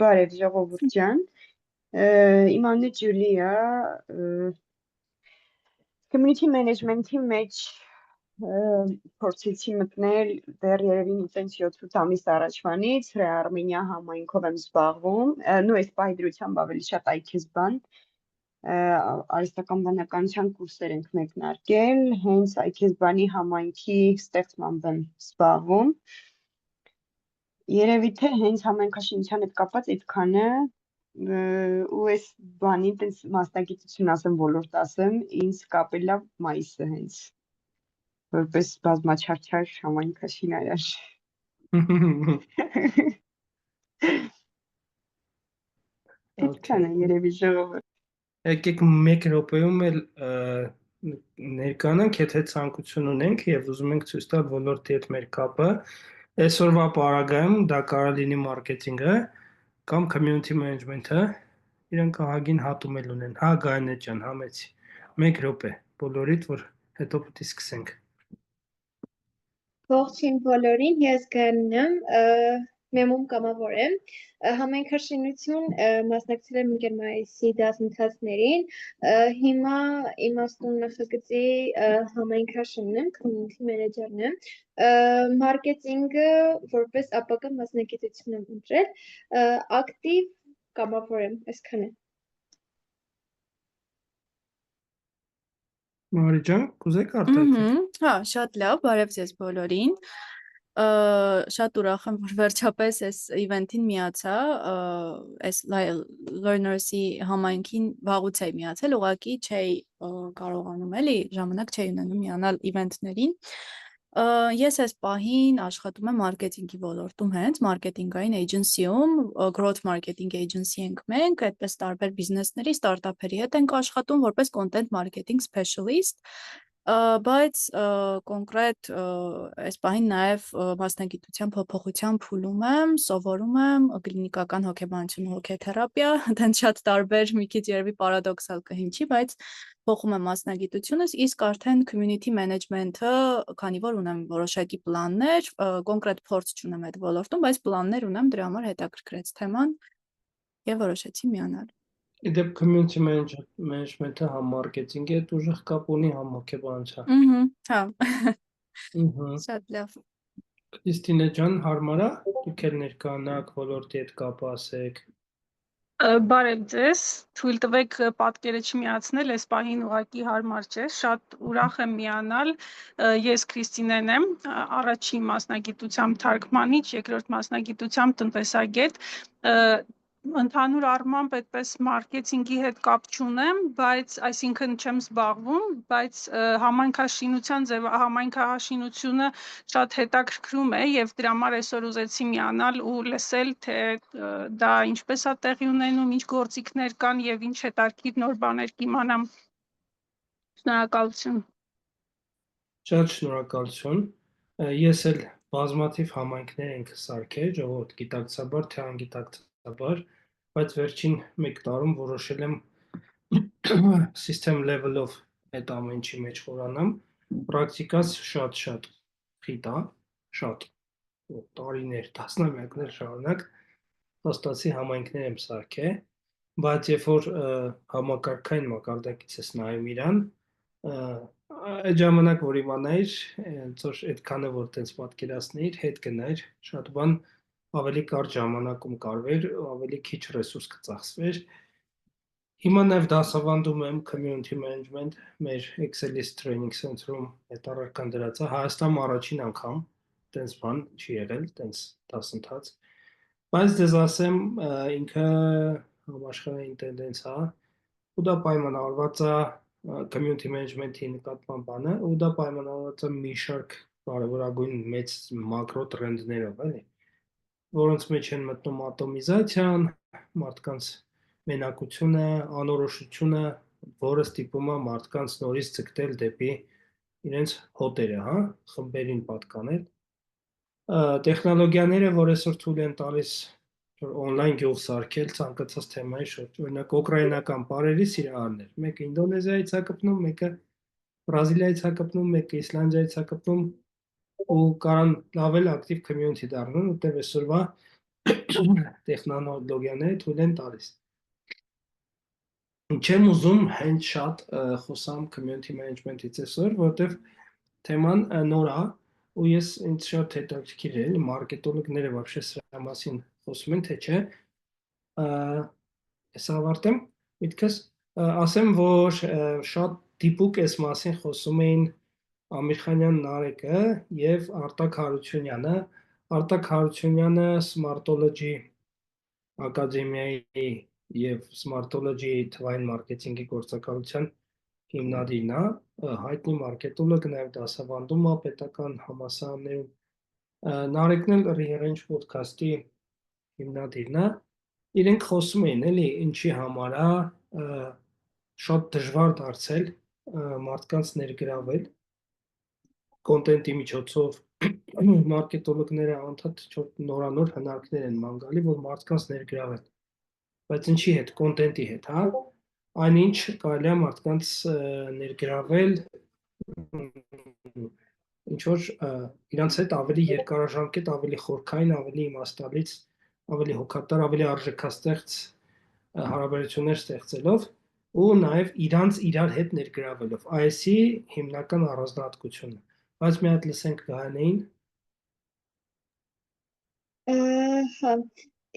Բարև ժողովուրդ ջան, իմ անունը Ջուլի է, community management-ի մեջ փորձեցի մտնել դեռ երևի ինձ 7-8 ամիս առաջվանից Արմենիա համայնքով եմ զբաղվում, նո այս պահի ավելի շատ այքեզբան, արհեստական բանականության կուրսեր ենք մեկնարկել, հենց այքեզբանի համայնքի ստեղծմամբ եմ զբաղվում, երևի թե հենց համայնքաշինության հետ կապված այդքանը ու այս բանի տես մասնագիտություն ասեմ ոլորտ ասեմ ինձ կապել է մայիսը հենց որպես բազմաչարչար համայնքաշինարար այդքանը երևի ժողովուրդ Եկեք մեկ րոպեում էլ ներկանանք, եթե ցանկություն ունենք եւ ուզում ենք ցույց տալ ոլորտի հետ մեր կապը, այսօրվա պարագայում դա կարող լինի մարքեթինգը կամ community management-ը, իրանք ահագին հատում էլ ունեն։ Հա Գայանե ջան, համեցի։ Մեկ րոպե, բոլորիդ, որ հետո պետք է սկսենք։ Ողջույն բոլորին, ես Գայանն եմ, մեմում կամավոր եմ, համայնքաշինություն մասնակցել եմ ընկեր Մայիսի դասընթացներին, հիմա իմաստուն նախագծի համայնքաշինն եմ, community manager-ն եմ, մարքեթինգը որպես ապագա մասնագիտություն եմ ընտրել, ակտիվ կամավոր եմ, այսքան է։ Մարի ջան, կուզեք արտահայտել։ Հա, շատ լավ, բարև ձեզ բոլորին։ Շատ ուրախ եմ, որ վերջապես այս իվենթին միացա, այս learners-ի համայնքին վաղուց էի միացել, ուղղակի չէի կարողանում էլի, ժամանակ չէի ունենում միանալ իվենթներին։ Ես այս պահին աշխատում եմ մարքեթինգի ոլորտում հենց, մարքեթինգային էջենսիում, growth marketing agency ենք մենք, այդպես տարբեր բիզնեսների, ստարտափերի հետ ենք աշխատում որպես content marketing specialist, բայց կոնկրետ այս պահին նաև մասնագիտության փոփոխության փուլում եմ, սովորում եմ կլինիկական հոգեբանություն, հոգեթերապիա, դեռ շատ տարբեր, մի քիչ երևի պարադոքսալ կհնչի, բայց փոխում եմ մասնագիտությունս, իսկ արդեն community management-ը, քանի որ ունեմ որոշակի պլաններ, կոնկրետ փորձ չունեմ այդ ոլորտում, բայց պլաններ ունեմ, դրա համար հետաքրքրեց թեման եւ որոշեցի միանալ։ Իդեպ community management-ը համ մարքեթինգի հետ ուժեղ կապ ունի, համ հոգեբանության։ Հա։ Շատ լավ։ Քրիստինե ջան, հարմար է, դուք էլ ներկանաք ոլորտի հետ կապ ասեք։ Բարև ձեզ, թույլ տվեք պատկերը չմիացնել, այս պահին ուղղակի հարմար չէ, շատ ուրախ եմ միանալ, ես Քրիստինեն եմ, առաջին մասնագիտությամբ թարգմանիչ, երկրորդ մասնագիտությամբ տնտեսագետ, ընդհանուր առմամբ այդպես մարքեթինգի հետ կապ չունեմ, բայց այսինքն չեմ զբաղվում, բայց համայնքաշինությունը շատ հետաքրքրում է եւ դրա համար այսօր ուզեցի միանալ ու լսել, թե դա ինչպես է տեղի ունենում, ինչ գործիքներ կան եւ ինչ հետաքրքիր նոր բաներ կիմանամ։ Շնորհակալություն։ Շատ շնորհակալություն։ Ես էլ բազմաթիվ համայնքներ ենք սարքել, ժողովուրդ գիտակցաբար, թե անգիտակցաբար, բայց վերջին 1 տարում որոշել եմ system level-ով այդ ամեն ինչի մեջ խորանամ, պրակտիկաս շատ խիտ է, շատ տարիներ, տասնամյակներ շարունակ հաստացի համայնքներ եմ սարքել, բայց երբ որ համակարգային մակարդակից ես նայում իրան, այդ ժամանակ որ իմանայիր, ծոր այդքանը որ տենց պատկերացնեիր, հետ գնայր, շատ բան ավելի կարճ ժամանակում կարվեր, ավելի քիչ ռեսուրս կծախսվեր։ Հիմա նաև դասավանդում եմ community management, մեր Excelist Training Center-ում այդ առարկան դրած է, Հայաստանում առաջին անգամ տենց բան չի եղել, տենց դասընթաց։ Բայց դες ասեմ, ինքը համաշխարհային տենդենց է, ու դա պայմանավորված է community management-ի նկատմամբ բանը, ու դա պայմանավորված է մի շարք կարևորագույն մեծ մակրո տրենդներով, էլի, որոնց մեջ են մտնում ատոմիզացիան, մարդկանց մենակությունը, անորոշությունը, որը ստիպում է մարդկանց նորից ձգտել դեպի իրենց հոտերը, հա, խմբերին պատկանել։ Տեխնոլոգիաները, որ այսօր թույլ են տալիս օնլայն գյուղ սարքել ցանկացած թեմայի շուրջ, օրինակ ուկրաինական բարերի սիրահարներ, մեկը Ինդոնեզիայից է կպնում, մեկը Բրազիլիայից է կպնում, մեկը Իսլանդիայից է կպնում ու կարան լավ էլ ակտիվ community դառնան, որտեղ այսօրվա տեխնոլոգիաները թույլ են տալիս։ Չեմ ուզում հենց շատ խոսամ community management-ից այսօր, որովհետև թեման նոր է, ու ես ինձ շատ հետաքրքիր է, մարքետոլոգները вообще սրա մասին խոսում են, թե չէ։ Ես ավարտեմ միտքս, ասեմ, որ շատ դիպուկ այս մասին խոսում էին Ամիրխանյան Նարեկը եւ Արտակ Հարությունյանը։ Արտակ Հարությունյանը Smartology ակադեմիայի եւ Smartology թվային մարքեթինգի գործակալության հիմնադիրն է, հայտնի մարքետոլոգ, նաեւ դասավանդում է պետական համալսարաններում։ Նարեկն էլ Rearrange podcast-ի հիմնադիրն է։ Իրենք խոսում էին, էլի, ինչի համար է շատ դժվար դարձել մարդկանց ներգրավել կոնտենտի միջոցով մարքետոլոգները անդադ նորանոր հնարքներ են ման գալի, որ մարդկանց ներգրավել, բայց ինչի հետ, կոնտենտի հետ, հա, այնինչ կարելի է մարդկանց ներգրավել, ինչ որ իրանց հետ ավելի երկարաժամկետ, ավելի խորքային, ավելի իմաստալից, ավելի հոգատար, ավելի արժեքաստեղծ հարաբերություններ ստեղծելով ու նաև իրանց իրար հետ ներգրավելով, այսի հիմնական առանձնահատկությունը, բայց մի հատ լսենք Գայանեին։ Հա,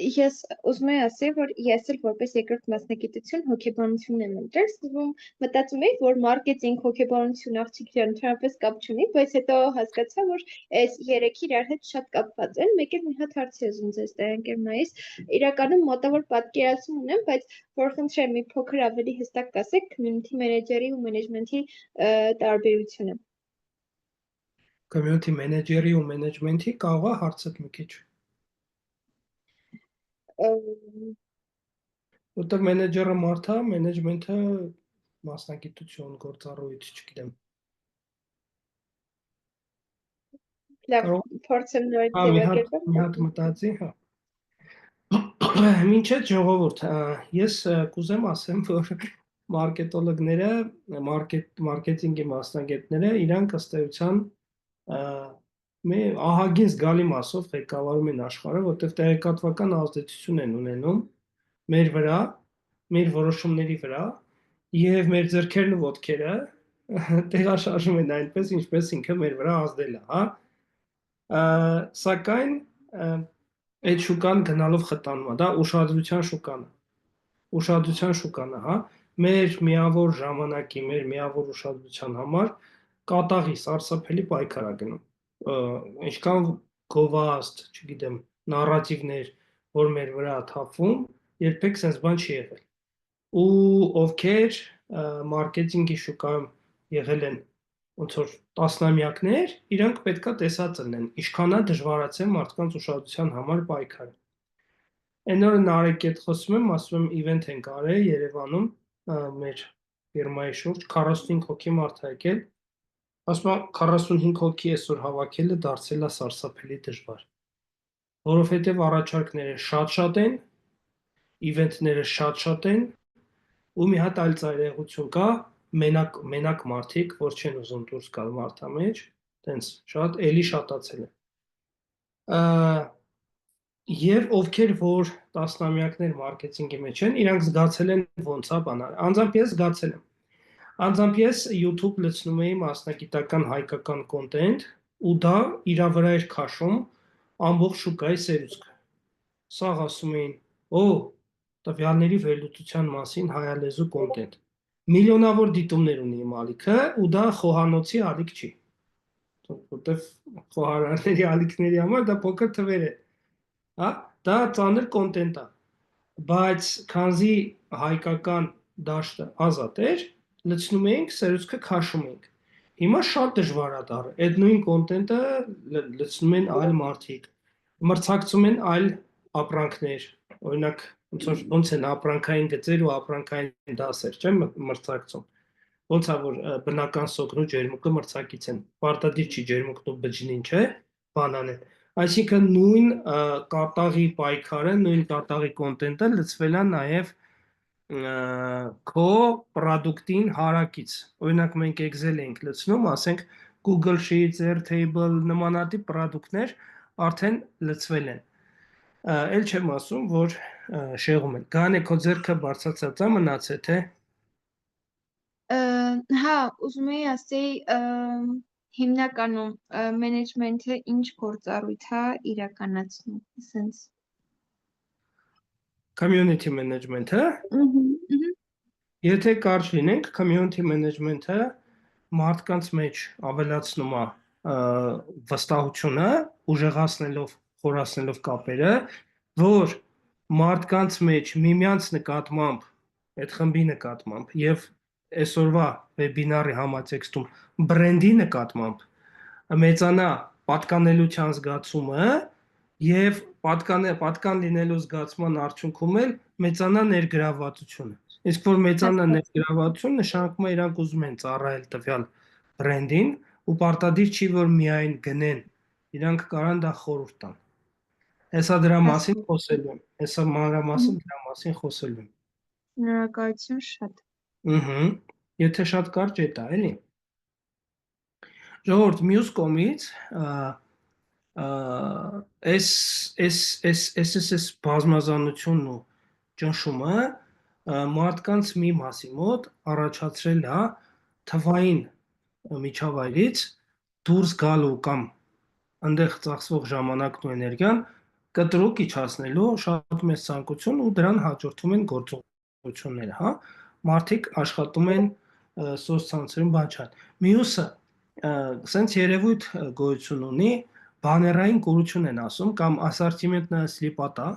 ես ուզում եմ ասել, որ ես էլ որպես երկրորդ մասնագիտություն հոգեբանություն եմ ընտրել, սկզբում մտածում էի, որ մարքեթինգ, հոգեբանություն աղջիկներ ընդհանրապես կապ չունի, բայց հետո հասկացա, որ այս երեքը իրար հետ շատ կապված են։ Մեկ էլ մի հատ հարց եմ ուզում ձեզ տալ, ընկեր Մայիս, իրականում մոտավոր պատկերացում ունեմ, բայց որ խնդրեմ մի փոքր ավելի հստակ կասեք community manager-ի ու management-ի տարբերությունը։ Community manager-ի ու management-ի կարող է հարցդ մի քիչ։ Որտեղ մենեջերը մարդ է, մենեջմենթը մասնագիտություն, գործառույթ, չգիտեմ։ Լավ, փորձեմ նորից Մի ձևակերպել։ հատ մտածի, հա։ Մինչ այդ ժողովուրդ, ես կուզեմ ասեմ, որ մարքետոլոգները, մարքեթինգի մասնագետները իրանք ըստ էության ահագին զգալի մասով ղեկավարում են աշխարհը, որտեղ տեղեկատվական ազդեցություն են ունենում մեր վրա, մեր որոշումների վրա եւ մեր ձեռքերն ու ոտքերը տեղաշարժում են այնպես, ինչպես ինքը մեր վրա ազդել է, հա։ Սակայն այդ շուկան գնալով խտանում է, դա ուշադրության շուկան է։ Ուշադրության շուկան է, հա։ Մեր միավոր ժամանակի, մեր միավոր ուշադրության համար կատաղի սարսափելի պայքար է գնում։ Ինչքան գովաստ, չգիտեմ, նարատիվներ, որ մեր վրա թափվում, երբեք sense բան չի եղել։ Ու ովքեր մարքեթինգի շուկայում եղել են ոնց որ տասնամյակներ, իրանք պետքա տեսած լինեն, ինչքան է դժվարացել մարդկանց ուշադրության համար պայքարը։ Այն օրը Նարեկի հետ խոսում եմ, ասում եմ event ենք արել Երևանում, մեր ֆիրմայի շուրջ 45 հոգի մարդ է եկել։ Ասում եմ 45 հոգի այսօր հավաքելը դարձել է սարսափելի դժվար, որովհետև առաջարկները շատ են, իվենթները շատ են, ու մի հատ այլ ծայրահեղություն կա, մենակ մարդիկ, որ չեն ուզում դուրս գալ մարդամեջ, տենց շատ էլի շատացել է։ Եվ ովքեր որ տասնամյակներ մարքեթինգի մեջ են, իրանք զգացել են ոնց է բանալ։ Անձամբ ես զգացել եմ։ Անձամբ ես YouTube լցնում էի մասնագիտական հայկական կոնտենտ ու դա իր վրա էր քաշում ամբողջ շուկայի սերուցքը։ Սաղ ասում էին, տվյալների վերլուծության մասին հայալեզու կոնտենտ։ Միլիոնավոր դիտումներ ունի իմ ալիքը ու դա խոհանոցի ալիք չի։ Որտեվ խոհարարների ալիքների համար դա փոքր թվեր է։ Հա, դա ծանր կոնտենտ է։ Բայց քանզի հայկական դաշտը ազատ էր, լցնում էինք, սերուցքը քաշում էինք։ Հիմա շատ դժվար է դառը։ Այդ նույն կոնտենտը լցնում են այլ մարդիկ, մրցակցում են այլ ապրանքներ։ Օրինակ, ոնց են ապրանքային գծեր ու ապրանքային դասեր, չէ՞, մրցակցում։ Ոնց է որ բնական սոկն ու ջերմուկը մրցակից են։ Պարտադիր չի ջերմուկն ու բջջին, չէ՞, բանան են։ Այսինքն նույն կատաղի պայքարը, նույն կատաղի կոնտենտը լցվել է նաև քո պրոդուկտին հարակից։ Օրինակ մենք Excel ենք լցնում, ասենք Google Sheets, Airtable նմանատիպ պրոդուկտներ արդեն լցվել են։ Էլ չեմ ասում, որ շեղում են։ Գանե քո ձեռքը բարձրացած է մնաց է, թե Հա, ուզում էի ասեի, հիմնականում մենեջմենթը ինչ գործառույթ է իրականացնում, ասենց։ community management-ը, եթե կարճ լինենք, community management-ը մարդկանց մեջ ավելացնում է վստահությունը, ուժեղացնելով, խորացնելով կապերը, որ մարդկանց մեջ միմյանց նկատմամբ, այդ խմբի նկատմամբ եւ այսօրվա վեբինարի համատեքստում բրենդի նկատմամբ մեծանա պատկանելության զգացումը եւ պատկան լինելու զգացման արդյունքում էլ մեծանա ներգրավվածությունը։ Իսկ որ մեծանա ներգրավվածություն նշանակում է իրանք ուզում են ծառայել տվյալ բրենդին ու պարտադիր չի որ միայն գնեն, իրանք կարան դա խորհուրդ տան։ Հեսա դրա մասին խոսելու եմ, հեսա մանրամասն դրա մասին խոսելու եմ։ Շնորհակալություն շատ։ Եթե շատ կարճ է դա, էլի։ Ժողովուրդ, մյուս կողմից այս բազմազանությունն ու ճնշումը մարդկանց մի մասի մոտ առաջացրել է թվային միջավայրից դուրս գալու կամ այնտեղ ծախսվող ժամանակն ու էներգիան կտրուկ իջացնելու շատ մեծ ցանկություն ու դրան հաջորդում են գործողությունները, հա։ Մարդիկ աշխատում են սոցցանցերում բանջան։ Մյուսը սենց երևույթ գոյություն ունի, բաներային կուրություն են ասում կամ ասորտիմենտը սլիպատա,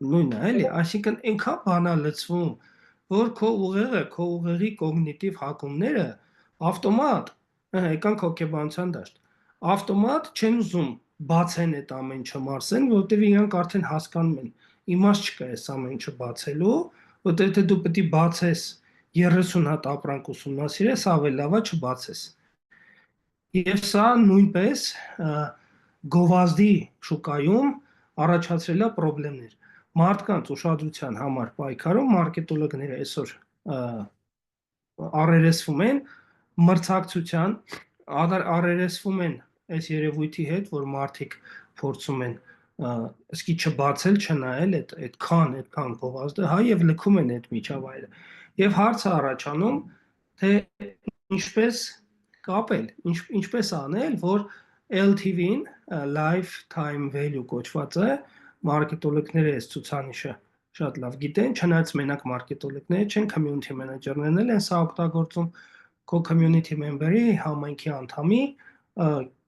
նույնն է, էլի, այսինքն այնքան բան է լցվում, որ քո ուղեղը, քո ուղեղի կոգնիտիվ հակումները ավտոմատ, եկանք հոգեբանության դաշտ, ավտոմատ չեն ուզում բացեն այդ ամեն ինչը մարսեն, որովհետև իրանք արդեն հասկանում են, իմաստ չկա այս ամեն ինչը բացելու, որովհետև եթե դու պետք է բացես 30 հատ ապրանք ուսումնասիրես, ավելի լավ է չբացես։ Եվ սա նույնպես գովազդի շուկայում առաջացրել է խնդիրներ։ Մարդկանց ուշադրության համար պայքարում մարքետոլոգները այսօր առերեսվում են մրցակցության, առերեսվում են այս երևույթի հետ, որ մարդիկ փորձում են իսկի չբացել, չնայել այդքան գովազդը, հա, եւ լքում են այդ միջավայրը։ Եվ հարցը առաջանում, թե ինչպես կապել, ինչպես անել, որ LTV-ին, lifetime value կոչվածը, մարքետոլոգները այս ցուցանիշը շատ լավ գիտեն, չնայած մենակ մարքետոլոգները չեն, community manager-ներն են սա օգտագործում, քո community member-ի, համայնքի անդամի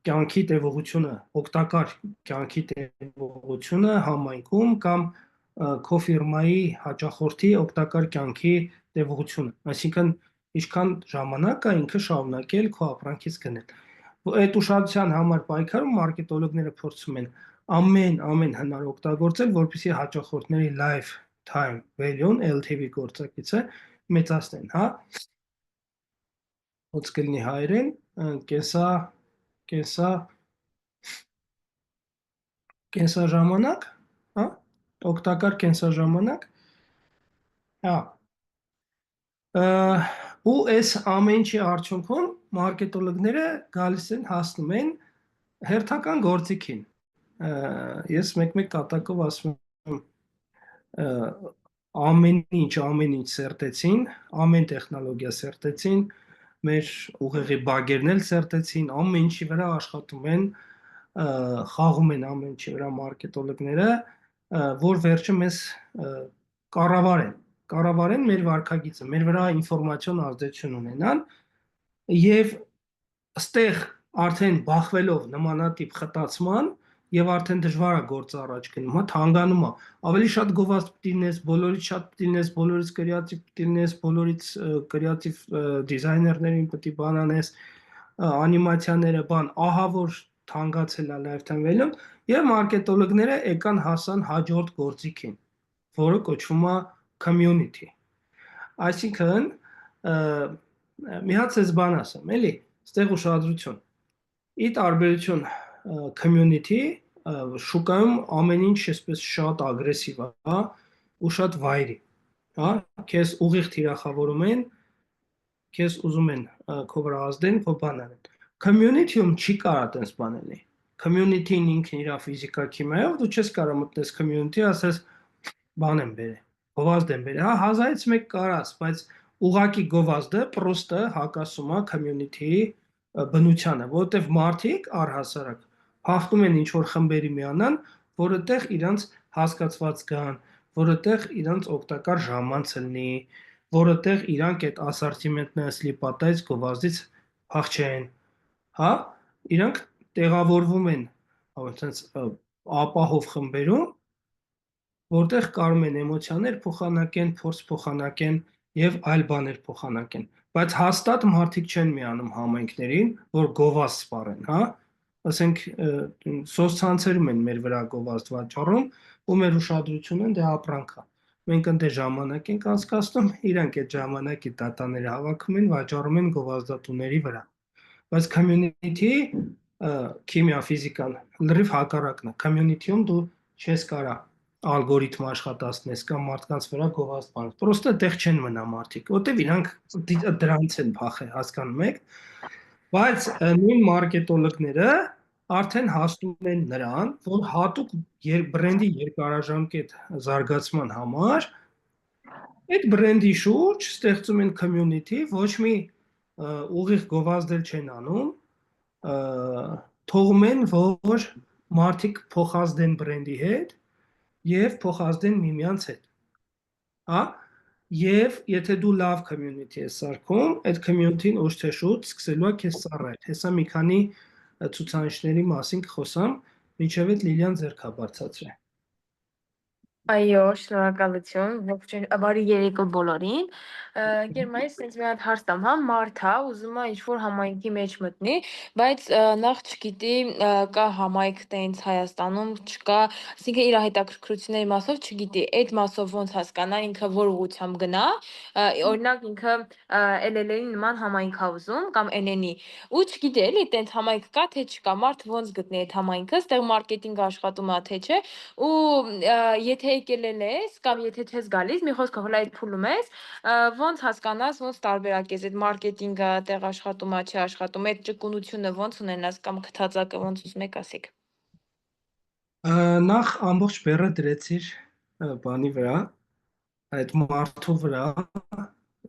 կյանքի տևողությունը, օգտակար կյանքի տևողությունը համայնքում կամ քո ֆիրմայի հաճախորդի օգտակար կյանքի տևողությունը, այսինքն ինչքան ժամանակ է ինքը շարունակել քո ապրանքից գնել։ Այդ ուշադրության համար պայքարում մարքետոլոգները փորձում են ամեն հնար օգտագործել, որպեսզի հաճախորդների lifetime value-ն LTV գործակիցը մեծացնեն, հա։ Ոնց կլինի հայերեն, կենսաժամանակ, հա, օգտակար կենսաժամանակ, հա։ Ու այս ամեն ինչի արդյունքում մարքետոլոգները գալիս են հասնում են հերթական գործիքին։ Ես մեկ-մեկ կատակով ասում եմ ամեն ինչ սերտեցին, ամեն տեխնոլոգիա սերտեցին, մեր ուղեղի բագերն էլ սերտեցին, ամեն ինչի վրա աշխատում են, խաղում են ամեն ինչի վրա մարքետոլոգները, որ վերջը մեզ կառավարեն մեր վարքագիծը, մեր վրա ինֆորմացիոն ազդեցություն ունենան եւ այստեղ արդեն բախվելով նմանատիպ խտացման եւ արդեն դժվար է գործը առաջ գնում, հա, թանգանում է։ Ավելի շատ գովազդ պիտի լինես, բոլորից շատ պիտի լինես, բոլորից կրեատիվ պիտի լինես, բոլորից կրեատիվ դիզայներներին պիտի բան անես, անիմացիաները բան, ահա որ թանկացել է lifetime value-ն եւ մարքետոլոգները եկան հասան հաջորդ գործիքին, որը կոչվում է community։ Այսինքն մի հատ էս բան ասեմ, էլի, ստեղ ուշադրություն։ Ի տարբերություն community, շուկայում ամեն ինչ այսպես շատ ագրեսիվ է, հա, ու շատ վայրի, հա, քեզ ուղիղ թիրախավորում են, քեզ ուզում են քո վրա ազդեն, քո բան անեն։ Community-ում չի կարա տես բան լինի։ community-ն ինքն իր ֆիզիկա քիմիայով դու չես կարող մտնես community, ասես բան եմ բերել, գովազդ եմ բերել, հա 1000-ից մեկ կարաս, բայց ուղակի գովազդը պրոստը հակասում է community-ի բնությանը, որովհետև մարդիկ առհասարակ հաղթում են ինչ-որ խմբերի միանան, որտեղ իրանց հասկացված կան, որտեղ իրանց օգտակար ժամանց լինի, որտեղ իրանք այդ ասորտիմենտը սլիպատայից գովազդից փախչեն, հա, իրանք տեղավորվում են այնպես ապահով խմբերում, որտեղ կարող են էմոցիաներ փոխանակեն, փորձ փոխանակեն եւ այլ բաներ փոխանակեն, բայց հաստատ մարդիկ չեն միանում համայնքներին, որ գովազդ սպառեն, հա, ասենք սոցցանցերում են մեր վրա գովազդ վաճառում, ու մեր ուշադրությունը դե ապրանք է։ Մենք ընդ ժամանակ ենք անցկացնում, իրանք այդ ժամանակի դատաները հավաքում են, վաճառում են գովազդատուների վրա։ Բայց community քիմիա, ֆիզիկան լրիվ հակառակն է։ Community-ում դու չես կարա ալգորիթմ աշխատացնես կամ մարդկանց վրա գովազդ բանես։ Պրոստը այդտեղ չեն մնա մարդիկ, որտեվ իրանք դրանց են փախել, հասկանում եք։ Բայց նույն մարքետոլոգները արդեն հասնում են նրան, որ հատուկ բրենդի երկարաժամկետ զարգացման համար այդ բրենդի շուրջ ստեղծում են community, ոչ մի ուղիղ գովազդել չեն անում, թողում են, որ մարդիկ փոխազդեն բրենդի հետ եւ փոխազդեն միմյանց հետ։ Հա? Եվ եթե դու լավ community ես սարքում, այդ community-ն ոչ թե շուտ սկսելու է քեզ ծառայել։ Հեսա մի քանի ցուցանիշների մասին կխոսամ, մինչև այդ Լիլիան ձեռքա բարձրացրել։ Այո, շնորհակալություն, ողջույն, բարի երեկո բոլորին։ Գերմանիայից ինձ մի հատ հարց տամ, հա, մարդ է, ուզում է ինչ-որ համայնքի մեջ մտնի, բայց նախ չգիտի, կա համայնք տենց Հայաստանում, չկա, այսինքն իր հետաքրքրությունների մասով չգիտի, այդ մասով ոնց հասկանա ինքը որ ուղղությամբ գնա, օրինակ ինքը LLA-ի նման համայնք ա ուզում կամ NN-ի, ու չգիտի էլի, տենց համայնք կա, թե չկա, մարդ ոնց գտնի այդ համայնքը, ստեղ մարքեթինգ աշխատում է, թե չէ, ու եթե եկել ես կամ եթե չես գալիս, մի խոսքով հլա այդ փուլում ես, ոնց հասկանաս, ոնց տարբերակես այդ մարքեթինգը տեղ աշխատում է, չի աշխատում, այդ ճկունությունը ոնց ունենաս կամ քթածակը ոնց ուզում եք ասեք։ Նախ ամբողջ բեռը դրեցիր բանի վրա, այդ մարդու վրա,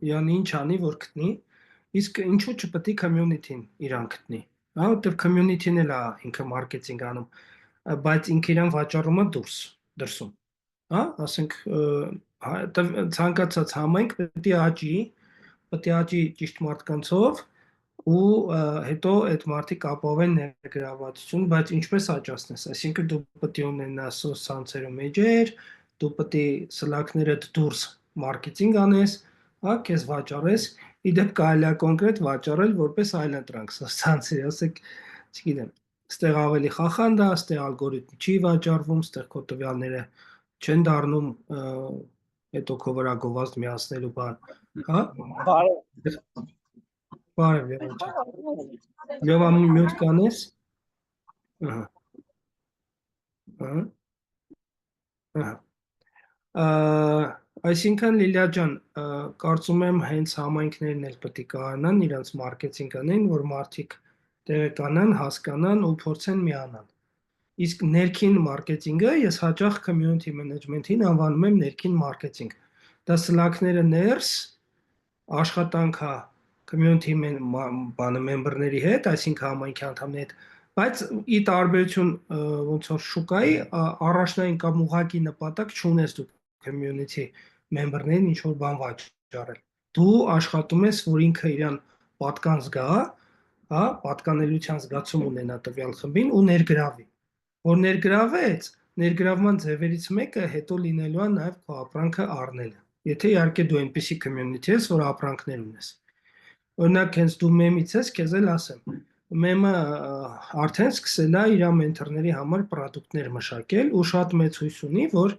յանի ինչ անի, որ գտնի, իսկ ինչու չպետք է community-ն իրան գտնի, հա, որտեղ community-ն էլ է ինքը մարքեթինգ անում, բայց ինքը իրան վաճառում է դրսում, հա, ասենք ցանկացած համայնք պետք է աճի ճիշտ մարդկանցով ու հետո այդ մարդիկ ապավեն ներգրավվածություն, բայց ինչպես աճացնես, այսինքն դու պետք է ունենաս սոցցանցերում էջեր, դու պետք է սլաքներդ դուրս մարքեթինգ անես, հա, քեզ վաճառես, իդեպ կարելի է կոնկրետ վաճառել որպես այլընտրանք սոցցանցերի, ասեք, չգիտեմ, ստեղ ավելի խախանդ է, ստեղ ալգորիթմ չի վաճառվում, ստեղ քո տվյալները չեն դառնում հետո քո վրա գովազդ միացնելու բան, հա? Բարև, Լևա մյուտ կանես, այսինքն Լիլիա ջան, կարծում եմ հենց համայնքներն էլ պետք է կարողանան իրենց մարքեթինգ անեն, որ մարդիկ տեղեկանան, հասկանան ու փորձեն միանալ։ Իսկ ներքին մարքեթինգը ես հաճախ community management-ին անվանում եմ ներքին մարքեթինգ։ Դա սլաքները ներս աշխատանք է community member-ների հետ, այսինքն համայնքի անդամների հետ, բայց ի տարբերություն ոնց որ շուկայի առաջնային կամ ուղղակի նպատակ չունես դու community member-ներին ինչ որ բան վաճառել։ Դու աշխատում ես, որ ինքը իրան պատկան զգա, հա, պատկանելիության զգացում ունենա տվյալ խմբին ու ներգրավի։ Որ ներգրավեց, ներգրավման ձևերից մեկը հետո լինելու է նաև քո ապրանքը առնելը։ Եթե իհարկե դու այնպիսի community ես, որ ապրանքներ ունես։ Օրինակ, հենց դու մեմից ես, քեզ էլ ասեմ, մեմը արդեն սկսել է իր մենթորների համար պրոդուկտներ մշակել ու շատ մեծ հույս ունի, որ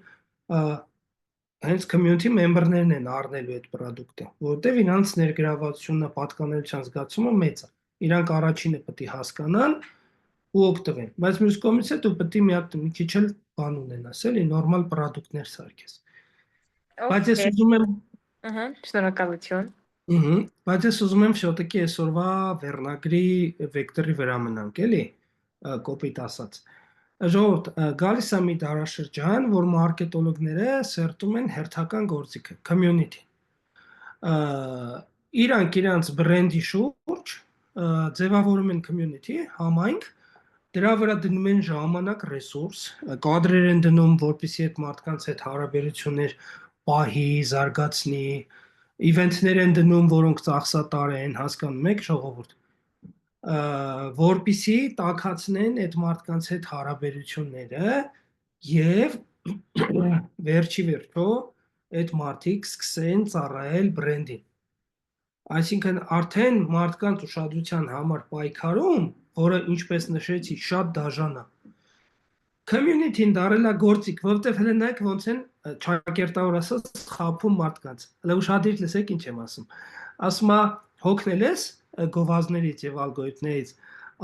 հենց community member-ներն են առնելու այդ պրոդուկտը, որովհետև իրանց ներգրավվածությունը, պատկանելիության զգացումը մեծ է։ Իրանք առաջինը պետք է հասկանան ու օգտվեն, բայց մյուս կողմից դու պետք է մի քիչ էլ բան ունենաս, էլի նորմալ պրոդուկտներ սարքես։ Բայց ես ուզում եմ Շնորհակալություն։ Բայց ես ուզում եմ շոտիկի այսօրվա վերնագրի վեկտորի վրա մնանք, էլի։ կոպիտ ասած։ Ժողովուրդ, գալիս է մի դարաշրջան, որ մարքետոլոգները սերտում են հերթական գործիքը, community։ Իրանք իրանց բրենդի շուրջ ձևավորում են community, համայնք, դրա վրա դնում են ժամանակ, ռեսուրս, կադրեր են դնում, որպեսզի այդ մարդկանց հետ հարաբերություններ պահի, զարգացնի, իվենթներ են դնում, որոնք ծախսատար են, հասկանում եք, ժողովուրդ, որպեսզի տաքացնեն այդ մարդկանց հետ հարաբերությունները եւ վերջի վերջո այդ մարդիկ սկսեն ծառայել բրենդին։ Այսինքն արդեն մարդկանց ուշադրության համար պայքարում, որը ինչպես նշեցի, շատ դաժան է։ Community-ն դարել է գործիք, որովհետև հենց նայեք ոնց են ճակերտավոր ասած խափում մարդկանց։ Հələ ուշադրիր լսեք ինչ եմ ասում։ Ասում է հոգնել ես գովազներից եւ ալգորիթմներից,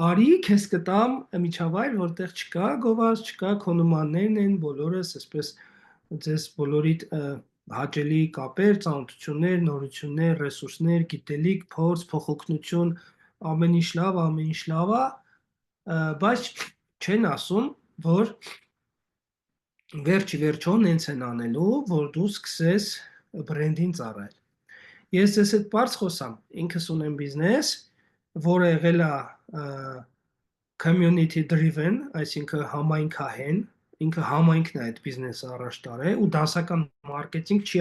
արի քեզ կտամ միջավայր, որտեղ չկա գովազ, չկա քո նմաններն են բոլորս, այսպես ձեզ բոլորիդ հաճելի կապեր, ծանոթություններ, նորություններ, ռեսուրսներ, գիտելիք, փորձ, փոխօգնություն, ամեն ինչ լավ է, բայց չեն ասում, որ վերջի վերջո նենց են անելու, որ դու սկսես բրենդին ծառայել։ Ես ձեզ հետ բարձ խոսամ, ինքս ունեմ բիզնես, որը եղել է community driven, այսինքն համայնքահեն, ինքը համայնքն է այդ բիզնեսը առաջ տարել ու դասական մարքեթինգ չի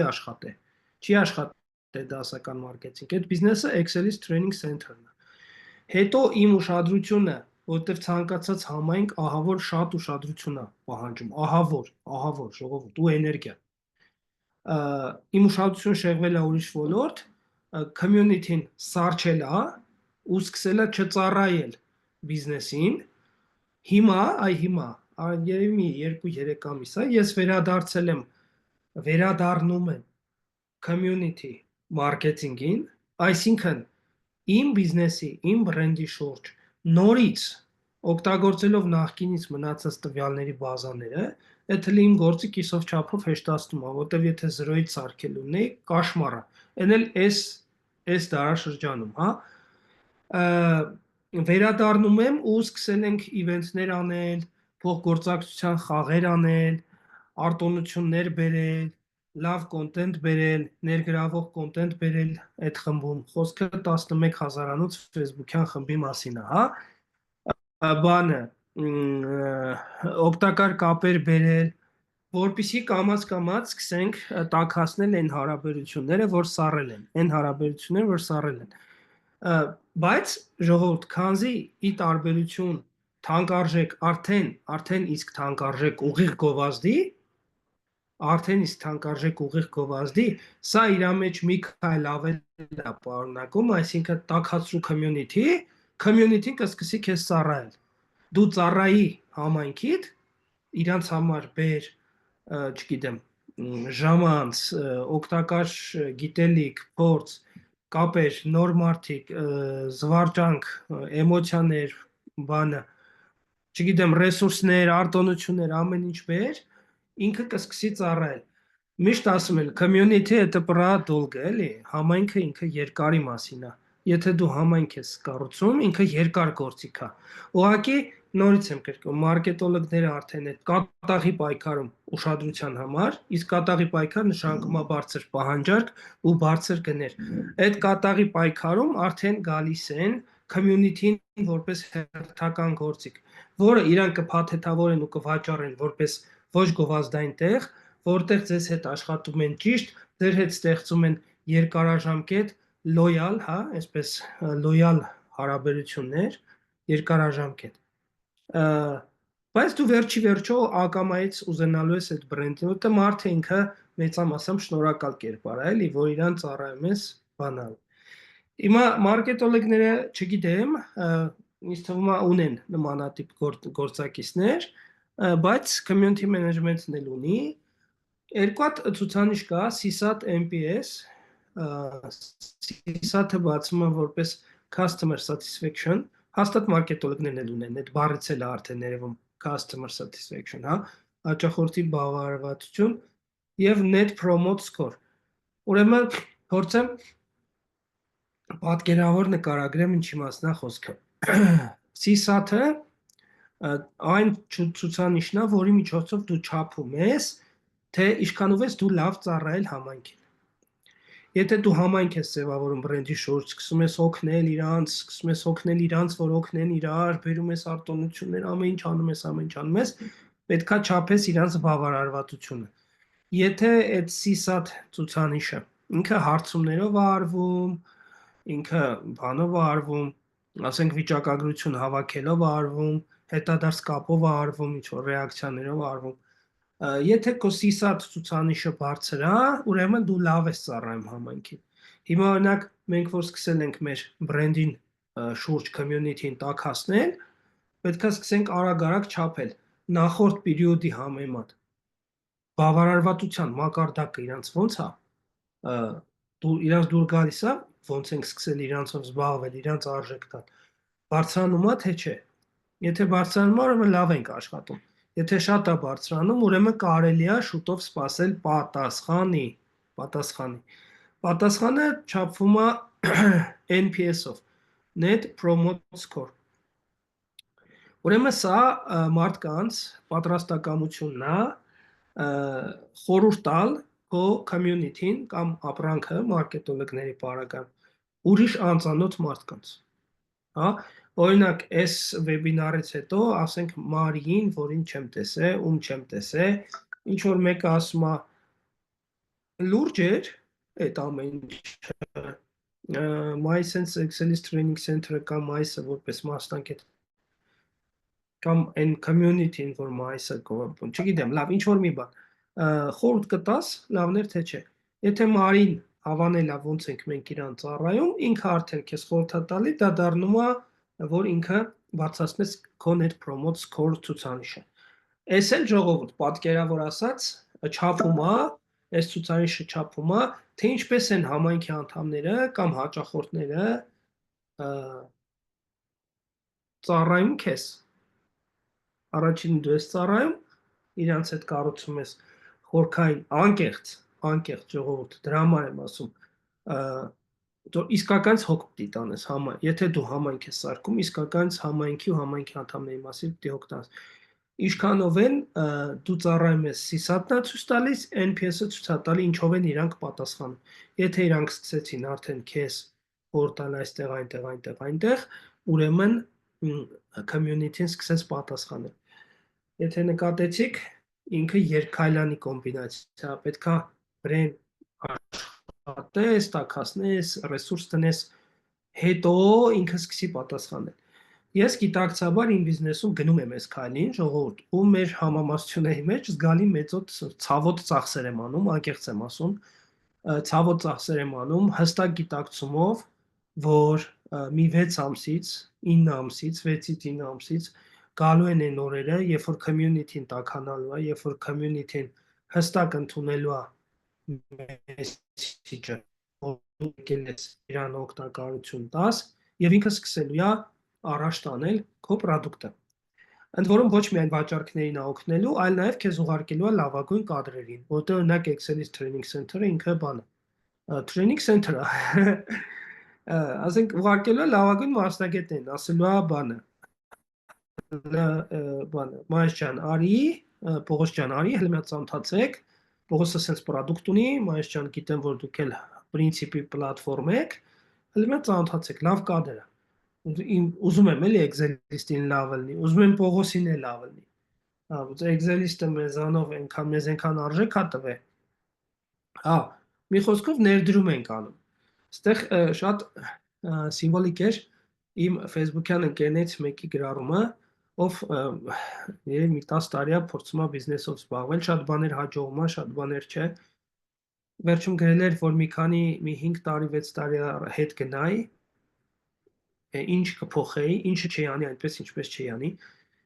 աշխատել դասական մարքեթինգ։ Այդ բիզնեսը Excel-ից training center-ն է։ Հետո իմ ուշադրությունը, որտեղ ցանկացած համայնք ահավոր շատ ուշադրություն է պահանջում, ահավոր ժողովուրդ ու էներգիա։ Իմ ուշադրությունը շեղվել է ուրիշ ոլորտ, community-ն սարչել է ու սկսել է չծառայել բիզնեսին։ Հիմա, երևի մի 2-3 ամիս է, ես վերադառնում եմ community marketing-ին, այսինքն իմ բիզնեսի, իմ բրենդի շուրջ նորից օգտագործելով նախկինից մնացած տվյալների բազաները, այդ իմ գործը կիսով չափով հեշտացնում է, որտեղ եթե 0-ից սարքել ունեի, կաշմար է։ Այն էլ այս դարաշրջանում, հա։ Վերադառնում եմ ու սկսել ենք իվենթներ անել, փոխգործակցության խաղեր անել, արտոնություններ բերել, լավ կոնտենտ բերել, ներգրավող կոնտենտ բերել այդ խմբում։ Խոսքը 11,000-անոց Facebook-յան խմբի մասին է, հա։ Բանը օգտակար կապեր բերել, որպեսզի կամաց սկսենք տաքացնել այն հարաբերությունները, որ սառել են, բայց ժողովուրդ, քանզի ի տարբերություն թանկարժեք, արդեն իսկ թանկարժեք ուղիղ գովազդի, սա իր մեջ մի քայլ ավել է պարունակում, այսինքն տաքացրու community-ն կսկսի քեզ ծառայել։ Դու ծառայի համայնքիդ, իրանց համար բեր, չգիտեմ, ժամանց, օգտակար գիտելիք, փորձ, կապեր, նոր մարդիկ, զվարճանք, էմոցիաներ, բանը, չգիտեմ, ռեսուրսներ, արտոնություններ, ամեն ինչ բեր, ինքը կսկսի ծառայել։ Միշտ ասում են, community это долго, էլի, համայնքը ինքը երկարի մասին է։ Եթե դու համայնք ես կառուցում, ինքը երկար գործիք է։ Ուղղակի նորից եմ կրկնում, մարքետոլոգները արդեն այդ կատաղի պայքարում ուշադրության համար, իսկ կատաղի պայքար նշանակում է բարձր պահանջարկ ու բարձր գներ։ Այդ կատաղի պայքարում արդեն գալիս են community-ին որպես հերթական գործիք, որը իրանք կփաթեթավորեն ու կվաճառեն որպես ոչ գովազդային տեղ, որտեղ ձեզ հետ աշխատում են ճիշտ, ձեր հետ ստեղծում են երկարաժամկետ լոյալ, հա, այսպես լոյալ հարաբերություններ, երկարաժամկետ։ Բայց դու վերջի վերջո ակամայից ուզենալու ես այդ բրենդին, որտեղ մարդը ինքը մեծամասամբ շնորհակալ կերպար է, էլի, որ իրան ծառայում ես բանալ։ Հիմա մարքետոլոգները, չգիտեմ, ինձ թվում է ունեն նմանատիպ գործակիցներ, բայց community management-ն էլ ունի։ Երկու հատ ցուցանիշ կա, CSAT MPS, CSAT-ը բացվում է որպես customer satisfaction, հաստատ մարքետոլոգներն էլ ունեն, այդ բառից էլ արդեն ներևում customer satisfaction, հա, հաճախորդի բավարարվածություն եւ net promote score։ Ուրեմն փորձեմ պատկերավոր նկարագրեմ ինչի մասն է խոսքը։ CSAT-ը այն ցուցանիշն է, որի միջոցով դու չափում ես, թե ինչքանով ես դու լավ ծառայել համայնքին։ Եթե դու համայնք ես ձևավորում բրենդի շուրջ, սկսում ես օգնել իրանց, որ օգնեն իրար, բերում ես արտոնություններ, ամեն ինչ անում ես, պետքա չափես իրանց բավարարվածությունը։ Եթե այդ CSAT ցուցանիշը ինքը հարցումներով է արվում, ինքը բանով է արվում, ասենք վիճակագրություն հավաքելով է արվում, հետադարձ կապով է արվում, ինչ-որ ռեակցիաներով է արվում, եթե քո CSAT ցուցանիշը բարձր է, ուրեմն դու լավ ես ծառայում համայնքին։ Հիմա օրինակ մենք որ սկսել ենք մեր բրենդին շուրջ community-ին տաքացնել, պետք է սկսենք արագ-արագ չափել նախորդ պերիոդի համեմատ։ Բավարարվածության մակարդակը իրանց ոնց է, իրանց դուր գալիս է, ոնց ենք սկսել իրանցով զբաղվել, իրանց արժեք տալ, բարձրանում է թե չէ։ Եթե բարձրանում է, ուրեմն լավ ենք աշխատում։ Եթե շատ է բարձրանում, ուրեմն կարելի է շուտով սպասել պատասխանի։ Պատասխանը չափվում է NPS-ով, Net Promoter Score։ Ուրեմն սա մարդկանց պատրաստակամությունն է խորհուրդ տալ քո community-ին կամ ապրանքը մարքետոլոգների պարագայում ուրիշ անծանոթ մարդկանց։ Հա, օրինակ, այս վեբինարից հետո, ասենք Մարիին, որին չեմ տեսել, ում չեմ տեսել, ինչ որ մեկը ասում է լուրջ էր այդ ամեն ինչը, MySense Excelist Training Center-ը կամ MySense որպես մասնակետ կամ այն community-ին, որ MySense կողմ, չգիտեմ, լավ, ինչ որ մի բան, խորհուրդ կտաս, լավներ թե չէ։ Եթե Մարին հավանել է ոնց ենք մենք իրան ծառայում, ինքը արդեն քեզ խորհուրդ է տալի, դա դառնում է, որ ինքը բարձրացնես քո Net Promoter Score ցուցանիշը։ Այս էլ ժողովուրդ, պատկերավոր ասած, չափում է, այս ցուցանիշը չափում է, թե ինչպես են համայնքի անդամները կամ հաճախորդները ծառայում քեզ։ Առաջին դու ես ծառայում, իրանց հետ կառուցում ես խորքային անկեղծ ժողովուրդ, դրա համար եմ ասում, իսկական հոգ պիտի տանես, եթե դու համայնք ես սարքում, իսկական համայնքի ու համայնքի անդամների մասին պիտի հոգ տանես։ Ինչքանով են դու ծառայում ես CSAT-ն է ցույց տալիս, NPS-ը ցույց է տալի ինչով են իրանք պատասխանում։ Եթե իրանք սկսեցին արդեն քեզ խորհուրդ տալ այնտեղ, ուրեմն community-ն սկսեց պատասխանել։ Եթե նկատեցիք, ինքը երկքայլանի կոմբինացիա, պետքա բրենդ աշխատես, տաքացնես, ռեսուրս տնես, հետո ինքը սկսի պատասխանել։ Ես գիտակցաբար իմ բիզնեսում գնում եմ այս քայլին, ժողովուրդ, ու մեր համամասնությունների մեջ զգալի մեծոց ցավոտ ծախսեր եմ անում, անկեղծ եմ ասում, ցավոտ ծախսեր եմ անում, հստակ գիտակցումով, որ մի 6 ամսից, 9 ամսից, 6-ից 9 ամսից գալու են այն օրերը, երբ որ community-ն տաքանալու է, երբ որ community-ն հստակ ընդունելու է message-ը, որ դու եկել ես իրան օգտակարություն տաս, եւ ինքը սկսելու է առաջ տանել քո product-ը։ Ընդ որում ոչ միայն վաճառքներին է օգնելու, այլ նաեւ քեզ ուղարկելու է լավագույն կադրերին, որտեղ օրինակ Excelist Training Center-ը ինքը բանը, Training Center-ը, ասենք ուղարկելու է լավագույն մասնագետներին, ասելու է բանը, Մայիս ջան, արի, Պողոս ջան, արի, հենց մի ծանոթացեք, Պողոսը sense product ունի, Մայիս ջան, գիտեմ, որ դուք էլ principi platform եք, հենց մի ծանոթացեք, լավ կադր է։ Ուզում եմ էլի Excelist-ին լավ լինի, ուզում եմ Պողոսին էլ լավ լինի։ Հա, Excelist-ը մեզանով այնքան արժեք է տվել։ Հա, մի խոսքով ներդրում ենք անում։ Այստեղ շատ սիմվոլիկ էր իմ Facebook-յան ընկերներից մեկի գրառումը, ով երևի մի 10 տարի է փորձում է բիզնեսով զբաղվել, շատ բաներ հաջողում է, շատ բաներ չէ։ Վերջում գրել էր, որ մի 5 տարի, 6 տարի հետ գնայի, ինչ կփոխեի, ինչը չի անի այնպես, ինչպես չի անի։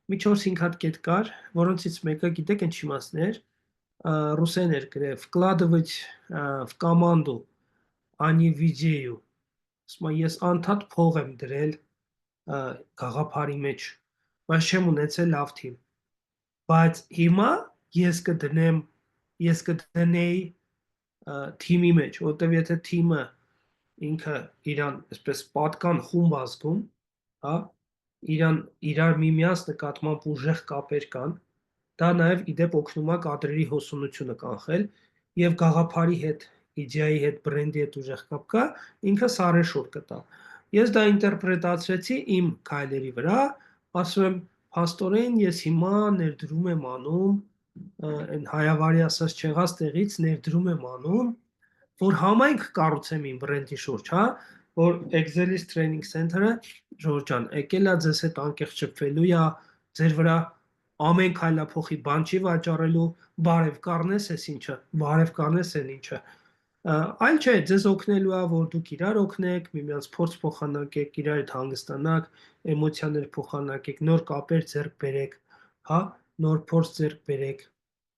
Մի 4-5 հատ կետ կար, որոնցից մեկը, գիտեք, ինչ իմաստներ, ռուսեն էր գրել, вкладывать в команду, а не в идею։ Ասում եմ, ես անդադ փող եմ դրել գաղափարի մեջ, բայց չեմ ունեցել լավ թիմ։ Բայց հիմա ես կդնեի թիմի մեջ, որտեվ եթե թիմը ինքը իրան այսպես պատկան խումբ ազգում, հա, իրար միմյանց նկատմամբ ուժեղ կապեր կան, դա նաև իդեպ օգնում է կադրերի հոսունությունը կանխել եւ գաղափարի հետ, իդեայի հետ, բրենդի հետ ուժեղ կապ կա, ինքը սարեշոր կտա։ Ես դա ինտերպրետացրեցի իմ քայլերի վրա, ասում եմ, փաստորեն ես հիմա ներդրում եմ անում, այն հայավարի ասած չեղած տեղից ներդրում եմ անում, որ համայնք կառուցեմ իմ բրենդի շուրջ, հա, որ Excel-ից Training Center-ը Ժորժ ջան, եկել է ձեզ հետ անկեղծ շփվելու է, ձեր վրա ամեն քայլափոխի բան չի վաճառելու, բարև կառնես էս ինչը, բարև կառնես են ինչը։ Այլ չէ, ձեզ օգնելու է, որ դուք իրար օգնեք, միմյանց փորձ փոխանակեք, իրար հետ հանգստանաք, էմոցիաներ փոխանակեք, նոր կապեր ձեռք բերեք, հա, նոր փորձ ձեռք բերեք,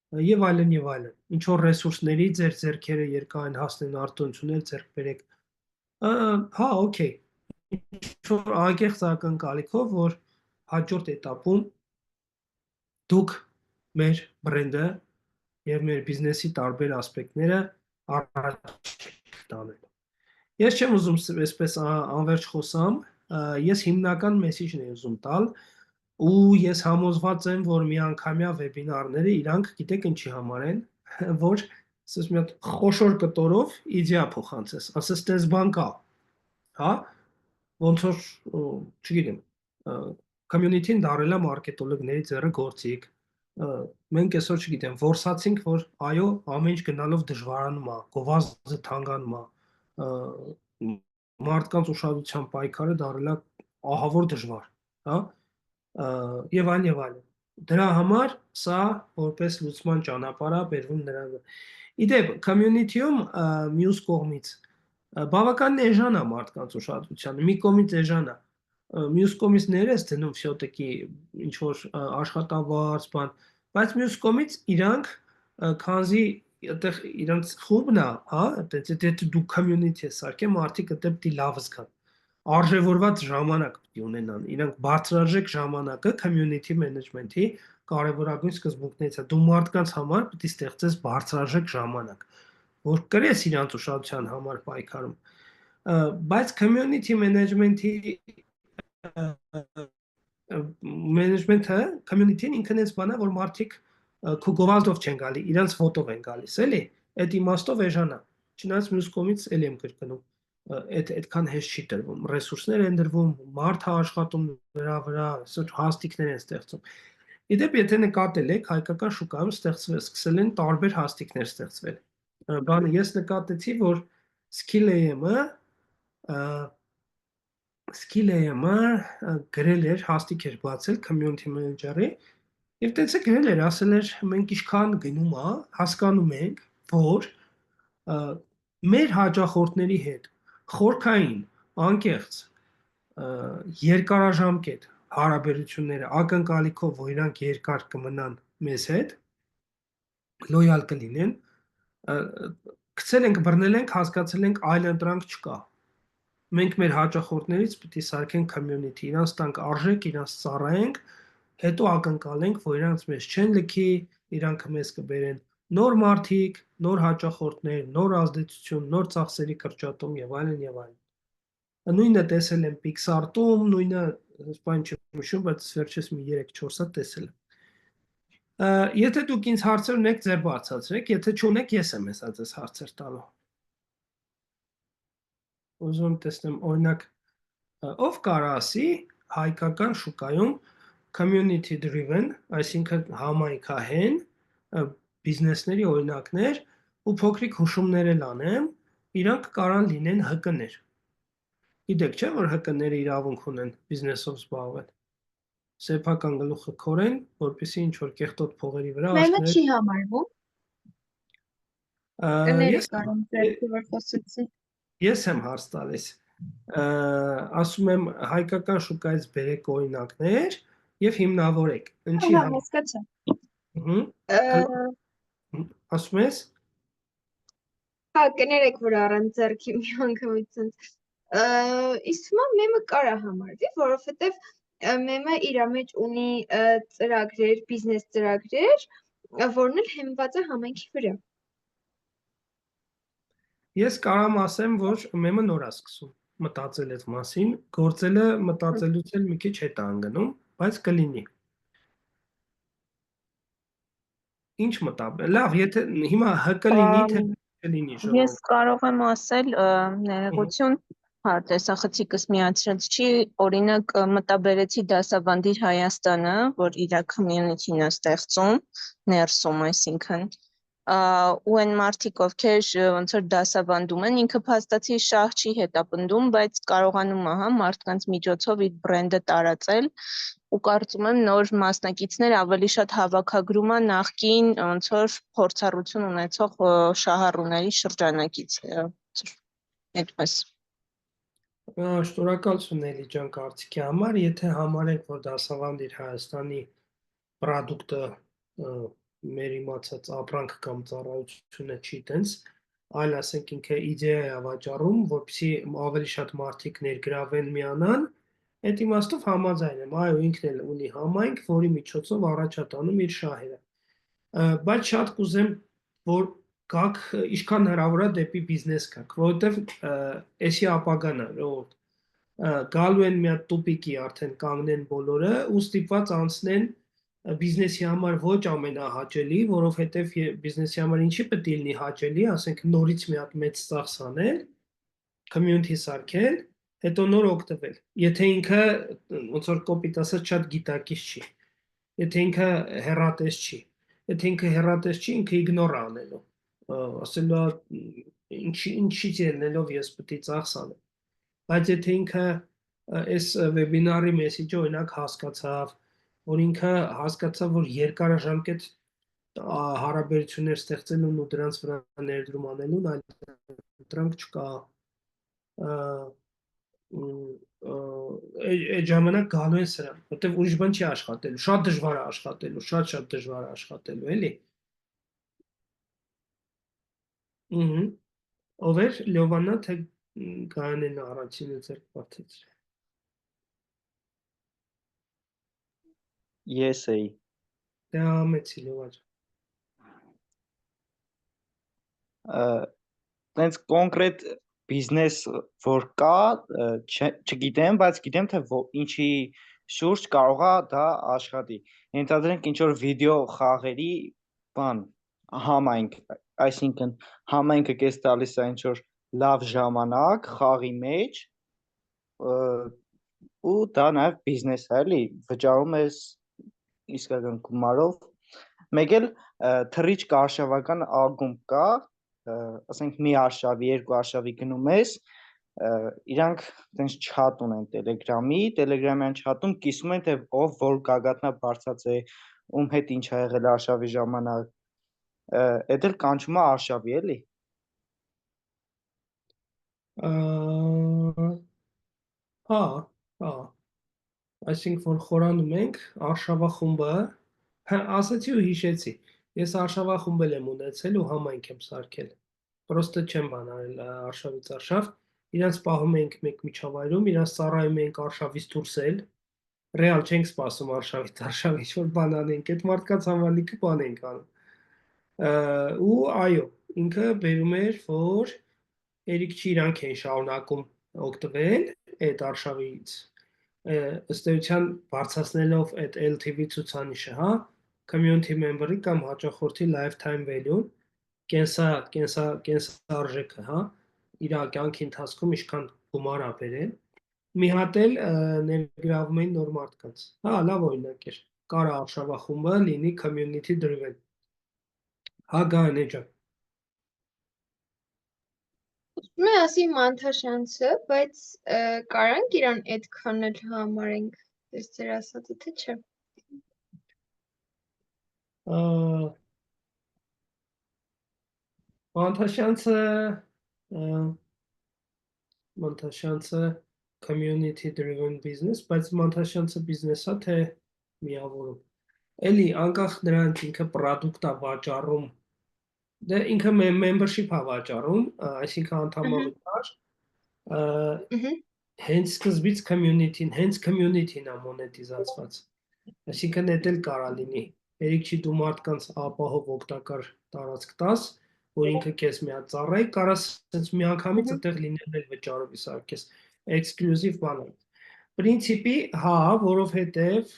եւ այլն եւ այլն։ Ինչ որ ռեսուրսների ձեր ձեռքերը երկայն հասնեն արտոնություններ ձեռք բերեք։ Հա, օքեյ։ Ինչ-որ անկեղծ ակնկալիքով, որ հաջորդ էտապում դուք մեր բրենդը եւ մեր բիզնեսի տարբեր ասպեկտները առաջ տանել։ Ես չեմ ուզում այսպես անverջ խոսամ, ես հիմնական մեսեջն եմ ուզում տալ, ու ես համոզված եմ, որ միանգամյա վեբինարները իրանք գիտեք ինչի համար են, որ ասես մի հատ խոշոր կտորով իդեա փոխանցես, ասես տես բան կա, հա, ոնց որ, չգիտեմ, community-ն դարել է մարքետոլոգների ձեռը գործիք, մենք այսօր չգիտեմ, որսացինք, որ այո, ամեն ինչ գնալով դժվարանում է, գովազդը թանկանում է, մարդկանց ուշադրության պայքարը դարել է ահավոր դժվար, հա, եւ այլն եւ այլն։ Դրա համար սա որպես լուծման ճանապարհ է բերվում նրան։ Իդեպ community-ում մյուս կողմից բավական էժան է մարդկանց ուշադրությանը, մի կողմից էժան է, մյուս կողմից ներես դնում всё-таки ինչ որ աշխատավարձ բան, բայց մյուս կողմից իրանք քանզի այդտեղ իրանք խումբն է, հա, դե դու community ես սարքել, մարդիկ այդտեղ պիտի լավ զգան, արժևորված ժամանակ պիտի ունենան, իրանք բարձրարժեք ժամանակը community management-ի կարևորագույն սկզբունքներից է, դու մարդկանց համար պիտի ստեղծես բարձրարժեք ժամանակ, որ կրես իրանց ուշադրության համար պայքարում, բայց community management-ի community-ն ինքն էս բանա, որ մարդիկ քո գովազդով չեն գալի, իրանց ոտով են գալիս, էլի, այդ իմաստով էժան է, չնայած մյուս կողմից էլի եմ կրկնում, այդքան հեշտ չի տրվում, ռեսուրսներ են դրվում, մարդ է աշխատում նրա վրա, հաստիկներ են ստեղծում։ Իդեպ, եթե նկատել եք, հայկական շուկայում սկսել են տարբեր հաստիկներ ստեղծվել։ Բանը ես նկատեցի, որ Skill.am-ը գրել էր, հաստիկ էր բացել community manager-ի, եւ տենց է գրել էր, ասել էր, մենք ինչքան գնում է, հասկանում ենք, որ մեր հաճախորդների հետ խորքային, անկեղծ, երկարաժամկետ հարաբերությունները ակնկալիքով, որ իրանք երկար կմնան մեզ հետ, լոյալ կլինեն, գցել ենք, բռնել ենք, հասկացել ենք այլ ընտրանք չկա։ Մենք մեր հաճախորդներից պիտի սարքենք community, իրանց տանք արժեք, իրանց ծառայենք, հետո ակնկալենք, որ իրանց մեզ չեն լքի, իրանքը մեզ կբերեն նոր մարդիկ, նոր հաճախորդներ, նոր ազդեցություն, նոր ծախսերի կրճատում եւ այլն եւ այլն։ Նույնը տեսել եմ Pixart-ում, նույնը բան չեմ հիշում, բայց վերջերս մի 3-4 հատ տեսել եմ։ Եթե դուք ինձ հարցեր ունեք, ձեր բացացրեք, եթե չունեք, ես եմ հեսա ձեզ հարցեր տալու։ Ուզում եմ տեսնեմ, օրինակ, ով կարա ասի հայկական շուկայում community driven, այսինքն համայնքահեն բիզնեսների օրինակներ ու փոքրիկ հուշումներ էլ անեմ, իրանք կարան լինեն ՀԿ-ներ։ Գիտեք, չէ՞ որ ՀԿ-ները իրավունք ունեն բիզնեսով զբաղվել։ Սեփական գլուխը քորեն, որպեսզի ինչ որ կեղտոտ փողերի վրա Մեմը չի համարվում։ Կները կարան ձեռքի որ խոսեցի։ Ես եմ հարց տալիս, ասում եմ հայկական շուկայից բերեք օրինակներ եւ հիմնավորեք, ինչի Հա, հասկացա։ Ասում ես։ Հա, կներեք, որ առանց ձեռքի մի անգամից ինձ։ Իսկ հիմա մեմը կարա համարվի, որովհետեւ մեմը իր մեջ ունի ծրագրեր, բիզնես ծրագրեր, որն էլ հիմնված է համայնքի վրա։ Ես կարամ ասեմ, որ մեմը նոր է սկսում։ մտածել այդ մասին, գործելը մտածելուց էլ մի քիչ հետ է ընկնում, բայց կլինի։ Ինչ մտածել։ Լավ, եթե հիմա ՀԿ լինի, թե չլինի Ես ժողովուրդ։ կարող եմ ասել ներողություն, հա, տեսախցիկս միացրած չի, օրինակ մտաբերեցի դասավանդիր Հայաստանը, որ իր community-ն է ստեղծում, ներսում, այսինքն, ու այն մարդիկ, ովքեր ոնց որ դասավանդում են, ինքը փաստացի շահ չի հետապնդում, բայց կարողանում է, հա, մարդկանց միջոցով իր բրենդը տարածել, ու կարծում եմ նոր մասնակիցներ ավելի շատ հավաքագրում է նախկին ոնց որ փորձառություն ունեցող շահառուների շրջանակից այդպես։ Շնորհակալություն Էլի ջան կարծիքի համար, եթե համարենք, որ դասավանդիր Հայաստանի պրոդուկտը մեր իմացած ապրանք կամ ծառայությունը չի տենց, այլ ասենք ինքը իդեա է վաճառում, որպեսզի ավելի շատ մարդիկ ներգրավեն միանան, այդ իմաստով համաձայն եմ, այո, ինքն էլ ունի համայնք, որի միջոցով առաջ է տանում իր շահերը։ Բայց շատ կուզեմ, որ գաք ինչքան հնարավոր է դեպի բիզնես գաք, որովհետև էսի ապագան է, ժողովուրդ։ Գալու են մի հատ տուպիկի արդեն կանգնեն բոլորը ու ստիպված անցնեն բիզնեսի համար ոչ ամենահաճելի, որովհետև բիզնեսի համար ինչի պետք է լինի հաճելի, ասենք նորից մի հատ մեծ ծախս անել, community սարքել, հետո նոր օգտվել։ Եթե ինքը ոնց որ կոպիտ ասած շատ գիտակից չի, եթե ինքը հեռատես չի, եթե ինքը հեռատես չի, ինքը իգնոր անելու, ասելու ինչից ելնելով ես պետք է ծախս անեմ։ Բայց եթե ինքը այս վեբինարի մեսեջը օրինակ հասկացավ, որ ինքը հասկացավ, որ երկարաժամկետ հարաբերություններ ստեղծելուն ու դրանց վրա ներդրում անելուն այլ դրանք չկա, այդ ժամանակ գալու են սրան, որտեղ ուրիշ բան չի աշխատելու, շատ դժվար է աշխատելու, շատ դժվար է աշխատելու, էլի։ Ով էր Լևոնը, թե Գայանեն առաջինը ձեռք բարձեց։ Ես էի։ Դե ամեցի Լևոն։ Տենց կոնկրետ բիզնես որ կա, չգիտեմ, բայց գիտեմ թե ինչի շուրջ կարող է դա աշխատի։ Ենթադրենք ինչ որ վիդեո խաղերի բան համայնք, այսինքն համայնքը կես տալիս է ինչ որ լավ ժամանակ խաղի մեջ ու դա նաև բիզնես է, էլի, վճարում ես իսկական գումարով։ Մեկ էլ թռիչք արշավական ակումբ կա, ասենք մի արշավի, երկու արշավի գնում ես, իրանք տենց չաթ ունեն Telegram-յան չաթում կիսում են, թե ով որ գագաթնա բարձած է, ում հետ ինչ ա եղել արշավի ժամանակ, էդ էլ կանչում է արշավի, էլի։ Հա, այսինքն որ խորանում ենք արշավախումբը, ասացի ու հիշեցի, ես արշավախումբել եմ ունեցել ու համայնք եմ սարքել, պրոստը չեմ բանարել արշավից արշավ, իրանց պահում ենք մեկ միջավայրում, իրանց ծառայում ենք արշավից դուրսել, ռեալ չենք սպասում արշավից արշավ ինչ-որ բան անենք, այդ մարդկանց համալիքը բան ենք անում, ու այո, ինքը բերում էր, որ երիք չի իրանք են շարունակում օգտվել այդ արշավից, ըստ էության բարձրացնելով այդ LTV ցուցանիշը, հա, community member-ի կամ հաճախորդի lifetime value-ն, կենսարժեքը, հա, իր կյանքի ընթացքում ինչքան գումար ա բերել, մի հատ էլ ներգրավում էին նոր մարդկանց։ Հա, լավ օրինակ էր։ Կարա արշավախումբը լինի community driven։ Հա, Գայանե ջան։ Ուզում եմ ասի Մանթաշյանցը, բայց կարանք իրան այդքան էլ համարենք, ես ձեր ասածը թե չէ։ Մանթաշյանցը community driven business, բայց Մանթաշյանցը բիզնես է, թե միավորում։ Էլի անկախ նրանից ինքը պրոդուկտ է վաճառում, դե ինքը membership է վաճառում, այսինքն անդամավար, հենց սկզբից community-ն է մոնետիզացված, այսինքն էդ էլ կարա լինի, երիք չի դու մարդկանց ապահով օգտակար տարածք տաս, որ ինքը կես մի հատ ծառայի, կարաս մի անգամից այդտեղ լինել էլ վճարովի սարքես, էքսկլյուզիվ բան է։ Պրինցիպի հա, որովհետև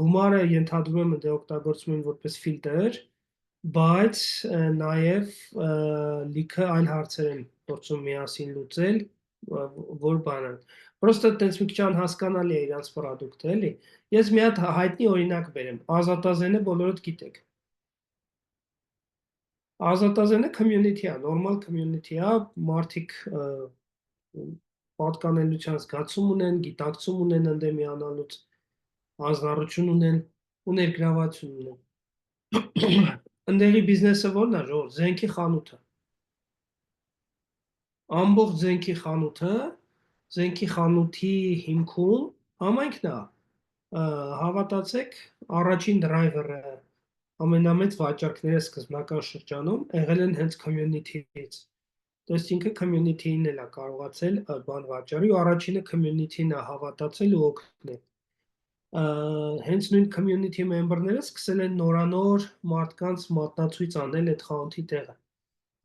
գումարը ենթադրում եմ դե օգտագործում են որպես ֆիլտր, բայց նաև լիքը այլ հարցեր են փորձում միասին լուծել, որ բանը։ Պրոստը տենց մի քիչ անհասկանալի է իրանց պրոդուկտը, էլի։ Ես մի հատ հայտնի օրինակ բերեմ, Ազատազենը բոլորդ գիտեք։ Ազատազենը community է, normal community է, մարդիկ պատկանելիության զգացում ունեն, գիտակցում ունեն ընդդեմ միանալուց, հանձնառություն ունեն ու ներգրավվածություն ունեն։ Ընդեղի բիզնեսը ո՞րն է, ժողովուրդ, զենքի խանութը։ Ամբողջ զենքի խանութի հիմքում համայնքն է, հավատացեք, առաջին դրայվերը ամենամեծ վաճառքները սկզբնական շրջանում եղել են հենց community-ից։ Դες ինքը community-ին էլ է կարողացել բան վաճառի ու առաջինը community-ն է հավատացել ու օգնել։ Հենց նույն community member-ները սկսել են նորանոր մարդկանց մատնացույց անել այդ խանութի տեղը։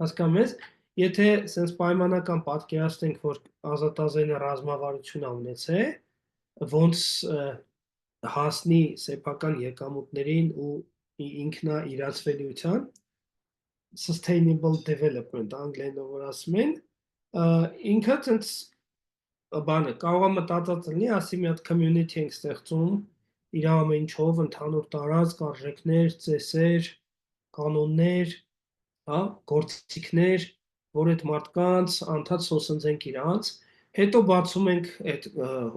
Հասկանում ես, եթե սենց պայմանական պատկերացնենք, որ Ազատազենը ռազմավարություն է ունեցել, ոնց հասնի սեփական եկամուտներին ու ինքնաիրացվելիության, sustainable development անգլերենով որ ասում են, ինքը ցենց բանը կարող է մտածած լինի, ասի մի հատ community ենք ստեղծում, իր ամեն ինչով ընդհանուր տարածք, արժեքներ, ծեսեր, կանոններ, հա, գործիքներ, որ այդ մարդկանց անդադ սոսնձենք իրանց, հետո բացում ենք այդ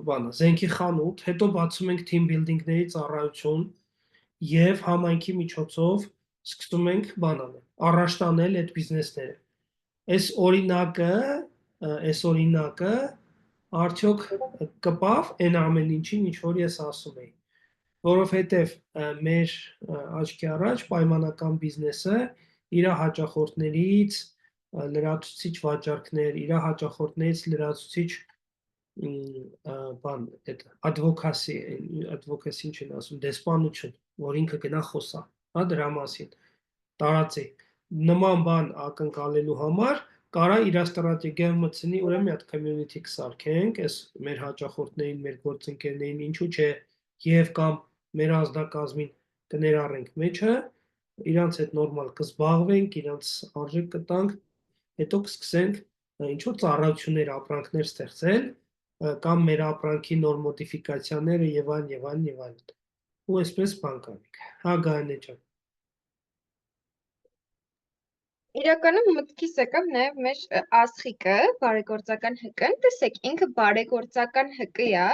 բանը, զենքի խանութ, հետո բացում ենք team building-ների ծառայություն եւ համայնքի միջոցով սկսում ենք բան անել, առաջ տանել այդ բիզնեսները։ Այս օրինակը արդյոք կպավ այն ամեն ինչին, ինչ որ ես ասում էի, որովհետև մեր աչքի առաջ պայմանական բիզնեսը իր հաճախորդներից լրացուցիչ վաճառքներ, իր հաճախորդներից լրացուցիչ բան, այդ advocacy ինչ են ասում, դեսպանություն, որ ինքը գնա խոսա, հա, դրա մասին, տարածի։ Նման բան ակնկալելու համար կարա իր ստրատեգիան մտցնի, ուրեմն մի հատ community կսարքենք, այս մեր հաճախորդներին, մեր գործընկերներին, ինչու՞ չէ, եւ կամ մեր ազդակազմին կներառենք մեջը, իրանց հետ նորմալ կզբաղվենք, իրանց արժեք կտանք, հետո կսկսենք ինչ որ ծառայություններ, ապրանքներ ստեղծել, կամ մեր ապրանքի նոր մոդիֆիկացիաները եւ այլն եւ այլն եւ այլն։ Ու այսպես բան կանենք։ Հա, Գայանե ջան։ Իրականում մտքիս եկավ նաև մեր Աստղիկը, բարեգործական ՀԿ-ն, տեսեք, ինքը բարեգործական ՀԿ է,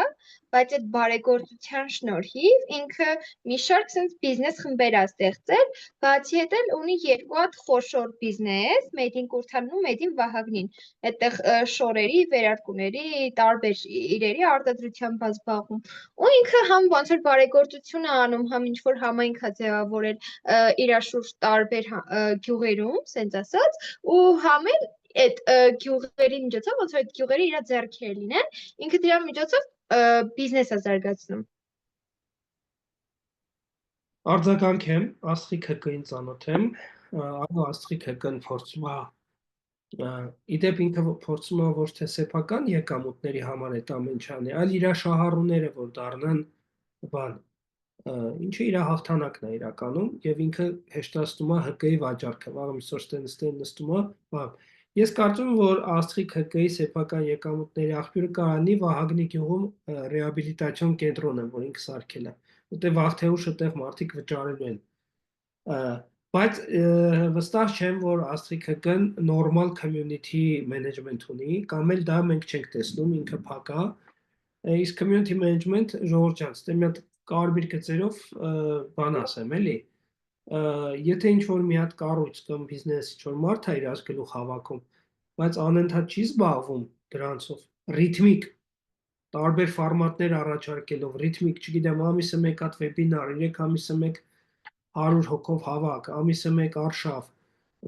բայց այդ բարեգործության շնորհիվ ինքը մի շարք sense բիզնես խմբեր է ստեղծել, բացի այդ էլ ունի երկու հատ խոշոր բիզնես, Made in Կուրթանն ու Made in Վահագնին, այդտեղ շորերի, վերարկուների, տարբեր իրերի արտադրությամբ զբաղվում, ու ինքը համ ոնց որ բարեգործություն է անում, համ ինչ որ համայնք է ձևավորել իր շուրջ տարբեր գյուղերում, sense ասած, ու համ էլ այդ գյուղերի միջոցով, ոնց որ այդ գյուղերը իր ձեռքերը լինեն, ինքը դրա միջոցով բիզնես է զարգացնում։ Արձագանք եմ, Աստղիկ ՀԿ-ին ծանոթ եմ, այո, Աստղիկ ՀԿ-ն փորձում է, իդեպ ինքը փորձում է ոչ թե սեփական եկամուտների համար այդ ամեն ինչ անի, այլ իր շահառուները, որ դառնան բան, ինչը իր հաղթանակն է իրականում, եւ ինքը հեշտացնում է ՀԿ-ի վաճառքը, վաղը միսօր ստեն նստում է, բան։ Ես կարծում եմ, որ Աստղիկ ՀԿ-ի սեփական եկամուտների աղբյուրը կարանի Վահագնի գյուղում ռեաբիլիտացիոն կենտրոնը, որ ինքը սարքել է, որտեղ վաղ թե ուշ այդտեղ մարդիկ վճարելու են։ Բայց վստահ չեմ, որ Աստղիկ ՀԿ-ն normal community management ունի, կամ էլ դա մենք չենք տեսնում, ինքը փակ է։ Իսկ community management ժողովուրդ ջան, ստե մի հատ կարմիր գծերով բան ասեմ, էլի։ Եթե ինչ-որ մի հատ կառույց կամ բիզնես ինչ-որ մարդ է իր ազգելու հավաքում, բայց անընդհատ չի զբաղվում դրանցով, ռիթմիկ, տարբեր ֆորմատներ առաջարկելով, ռիթմիկ, չգիտեմ, ամիսը մեկ հատ վեբինար, 3 ամիսը մեկ 100 հոգով հավաք, ամիսը մեկ արշավ,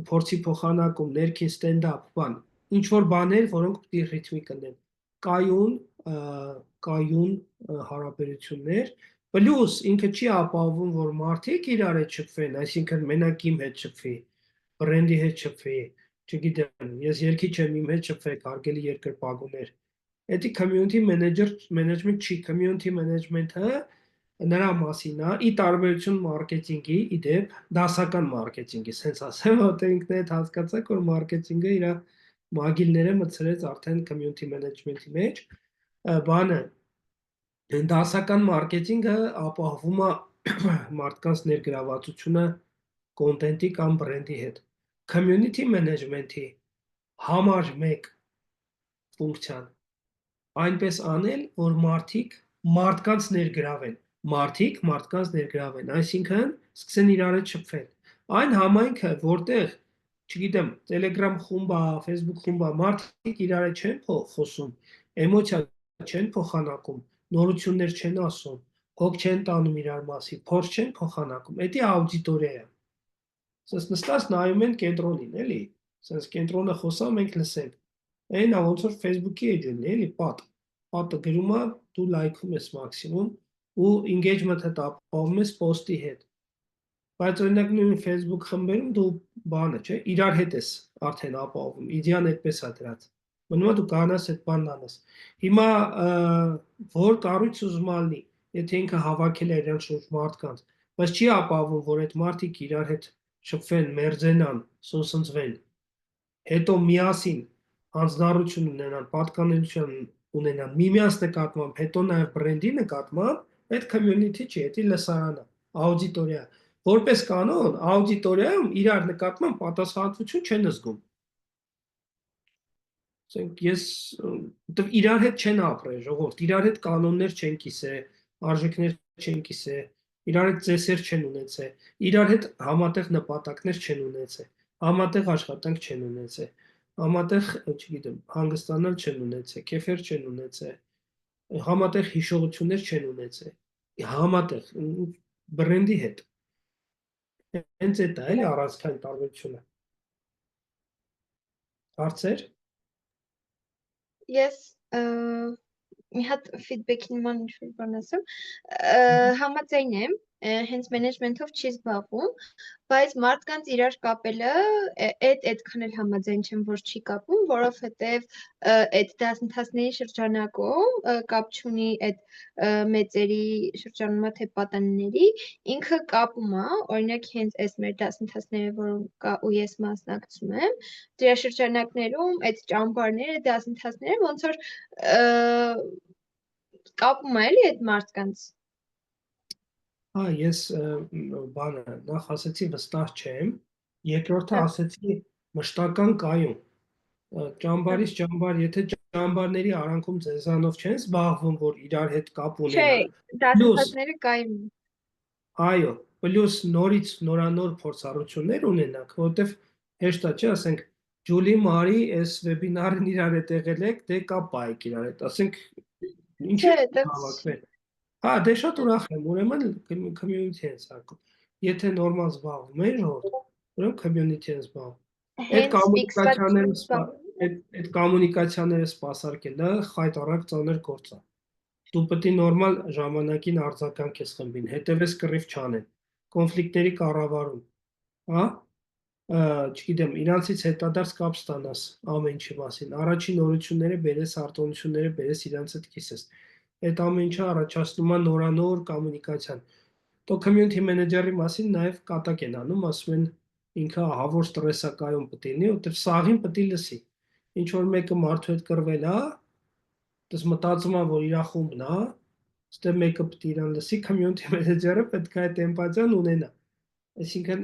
փորձի փոխանակում, ներքին ստենդափ, բան, ինչ-որ բաներ, որոնք պիտի ռիթմիկ լինեն, կայուն հարաբերություններ, Պլյուս ինքը չի ապահովում, որ մարդիկ իրար հետ շփվեն, այսինքն մենակ իմ հետ շփվի, բրենդի հետ շփվի, չգիտեմ, ես երկի չեմ իմ հետ շփվեք, հարգելի երկրպագուներ։ Էդի community management չի, community management-ը նրա մասին է, ի տարբերություն մարքեթինգի, իդեպ դասական մարքեթինգի, sense ասեմ, որտեղ ինքն է հասկացակ, որ մարքեթինգը իր մագիլները մտցրեց արդեն community management-ի մեջ, բանը դասական մարքեթինգը ապահովում է մարդկանց ներգրավվածությունը կոնտենտի կամ բրենդի հետ։ Community management-ի համար մեկ ֆունկցիան այնպես անել, որ մարդկանց ներգրավեն, մարդկանց ներգրավեն, այսինքն սկսեն իրար հետ շփվել։ Այն համայնքը, որտեղ, չգիտեմ, Telegram խումբ է, Facebook խումբ է, մարդիկ իրար հետ չեն խոսում, էմոցիա չեն փոխանակում, նորություններ չեն ասում, հոգ չեն տանում իրար մասին, փորձ չեն փոխանակում, դա աուդիտորիա է։ Սենց նստած նայում են կենտրոնին, էլի, սենց կենտրոնը խոսա, մենք լսենք։ Այն է ոնց որ Facebook-ի էջն է, էլի, պատը գրում է, դու լայքում ես մաքսիմում ու engagement-ը ապահովում ես post-ի հետ։ Բայց օրինակ նույն Facebook խմբերում դու բանը, չէ, իրար հետ ես արդեն ապահովում, իդեան այդպես է դրած։ Մնում է դու կանաս այդ բանն անես։ Հիմա որ կառույց ուզում ալնի, եթե ինքը հավաքել է իրան շուրջ մարդկանց, բայց չի ապահովում, որ այդ մարդիկ իրար հետ շփվեն, մերձենան, սոսնձվեն, հետո միասին հանձնառություն ունենան, պատկանելություն ունենան, միմյանց նկատմամբ, հետո նաև բրենդի նկատմամբ, այդ community չի, դա լսարան է, աուդիտորիա։ Որպես կանոն, աուդիտորիայում իրար նկատմամբ պատասխանատվություն չեն զգում։ Ես իրար հետ չեն ապրել, ժողովուրդ, իրար հետ կանոններ չեն կիսել, արժեքներ չեն կիսել, իրար հետ ծեսեր չեն ունեցել, իրար հետ համատեղ նպատակներ չեն ունեցել, համատեղ աշխատանք չեն ունեցել, համատեղ, չգիտեմ, հանգստանալ չեն ունեցել, քեֆեր չեն ունեցել, համատեղ հիշողություններ չեն ունեցել, համատեղ բրենդի հետ։ Հենց այդ է, էլի առանցքային տարբերությունը։ Հարցեր։ Ես մի հատ feedback-ի նման ինչ-որ բան ասեմ, համաձայն եմ, հենց management-ով չի զբաղվում, բայց մարդկանց իրար կապելը այդքան էլ համաձայն չեմ, որ չի կապում, որովհետև այդ դասընթացների շրջանակում կապ չունի այդ մեծերի շրջանում թե պատանիների, ինքը կապում է, օրինակ հենց այս մեր դասընթացները, որում կա ու ես մասնակցում եմ, դրա շրջանակներում այդ ճամբարները, դասընթացները ոնց որ կապում է էլի այդ մարդկանց։ Ես բանը նախ ասեցի վստահ չեմ, երկրորդը ասեցի մշտական կայուն։ Ճամբարից ճամբար, եթե ճամբարների արանքում ձեզանով չեն զբաղվում, որ իրար հետ կապ ունենան։ Չէ, դասընթացները կայուն են։ Այո, պլյուս նորից նորանոր փորձառություններ ունենանք, որովհետև հեշտ է, չէ, ասենք Ջուլի, Մարի, այս վեբինարին իրար հետ եղել եք, դե կապ պայեք իրար հետ, ասենք ինչի՞ հավաքվել։ Դե շատ ուրախ եմ, ուրեմն community են սարքում։ Եթե նորմալ զբաղվում են, ուրեմն community են զբաղվում։ Այդ կոմունիկացիաները սպասարկելը խայտառակ ծանր գործ է։ Դու պետք է նորմալ ժամանակին արձագանք ես խմբին, հետևես կռիվ չանեն, կոնֆլիկտների կառավարում, հա, չգիտեմ, իրանցից հետադարձ կապ ստանաս ամեն ինչի մասին, առաջին նորությունները բերես, արտոնությունները բերես, իրանց հետ կիսես, այդ ամեն ինչը առաջացնում է նորանոր կոմունիկացիան։ Դու community manager-ի մասին նաև կատակ են անում, ասում են ինքը ահավոր ստրեսակայում պետք է լինի, որովհետև սաղին պետք է լսի։ Ինչ որ մեկը մարդու հետ կռվել է, դες մտածում եմ, որ իր խումբն է, ստե մեկը պետք է իրան լսի, community manager-ը պետք է այդ էմպաթիան ունենա։ Այսինքն,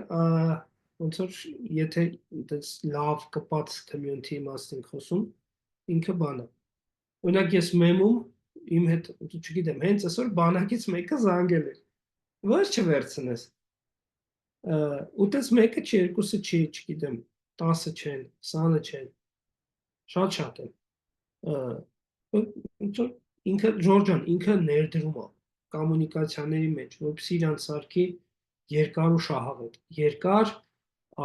ոնց որ եթե դες լավ կպած community մասին խոսում, ինքը բանը։ Օրինակ ես մեմում իմ հետ, չգիտեմ, հենց այսօր բանակից մեկը զանգել էր։ Ոչ չվերցնես։ Ու դες մեկը չի, երկուսը չի, չգիտեմ, 10 չեն, 20 չեն։ Շատ են։ Ինքը Ժորջան, ինքը ներդրում է կոմունիկացիաների մեջ, որպեսզի իրան սարքի երկար ու շահավետ, երկար,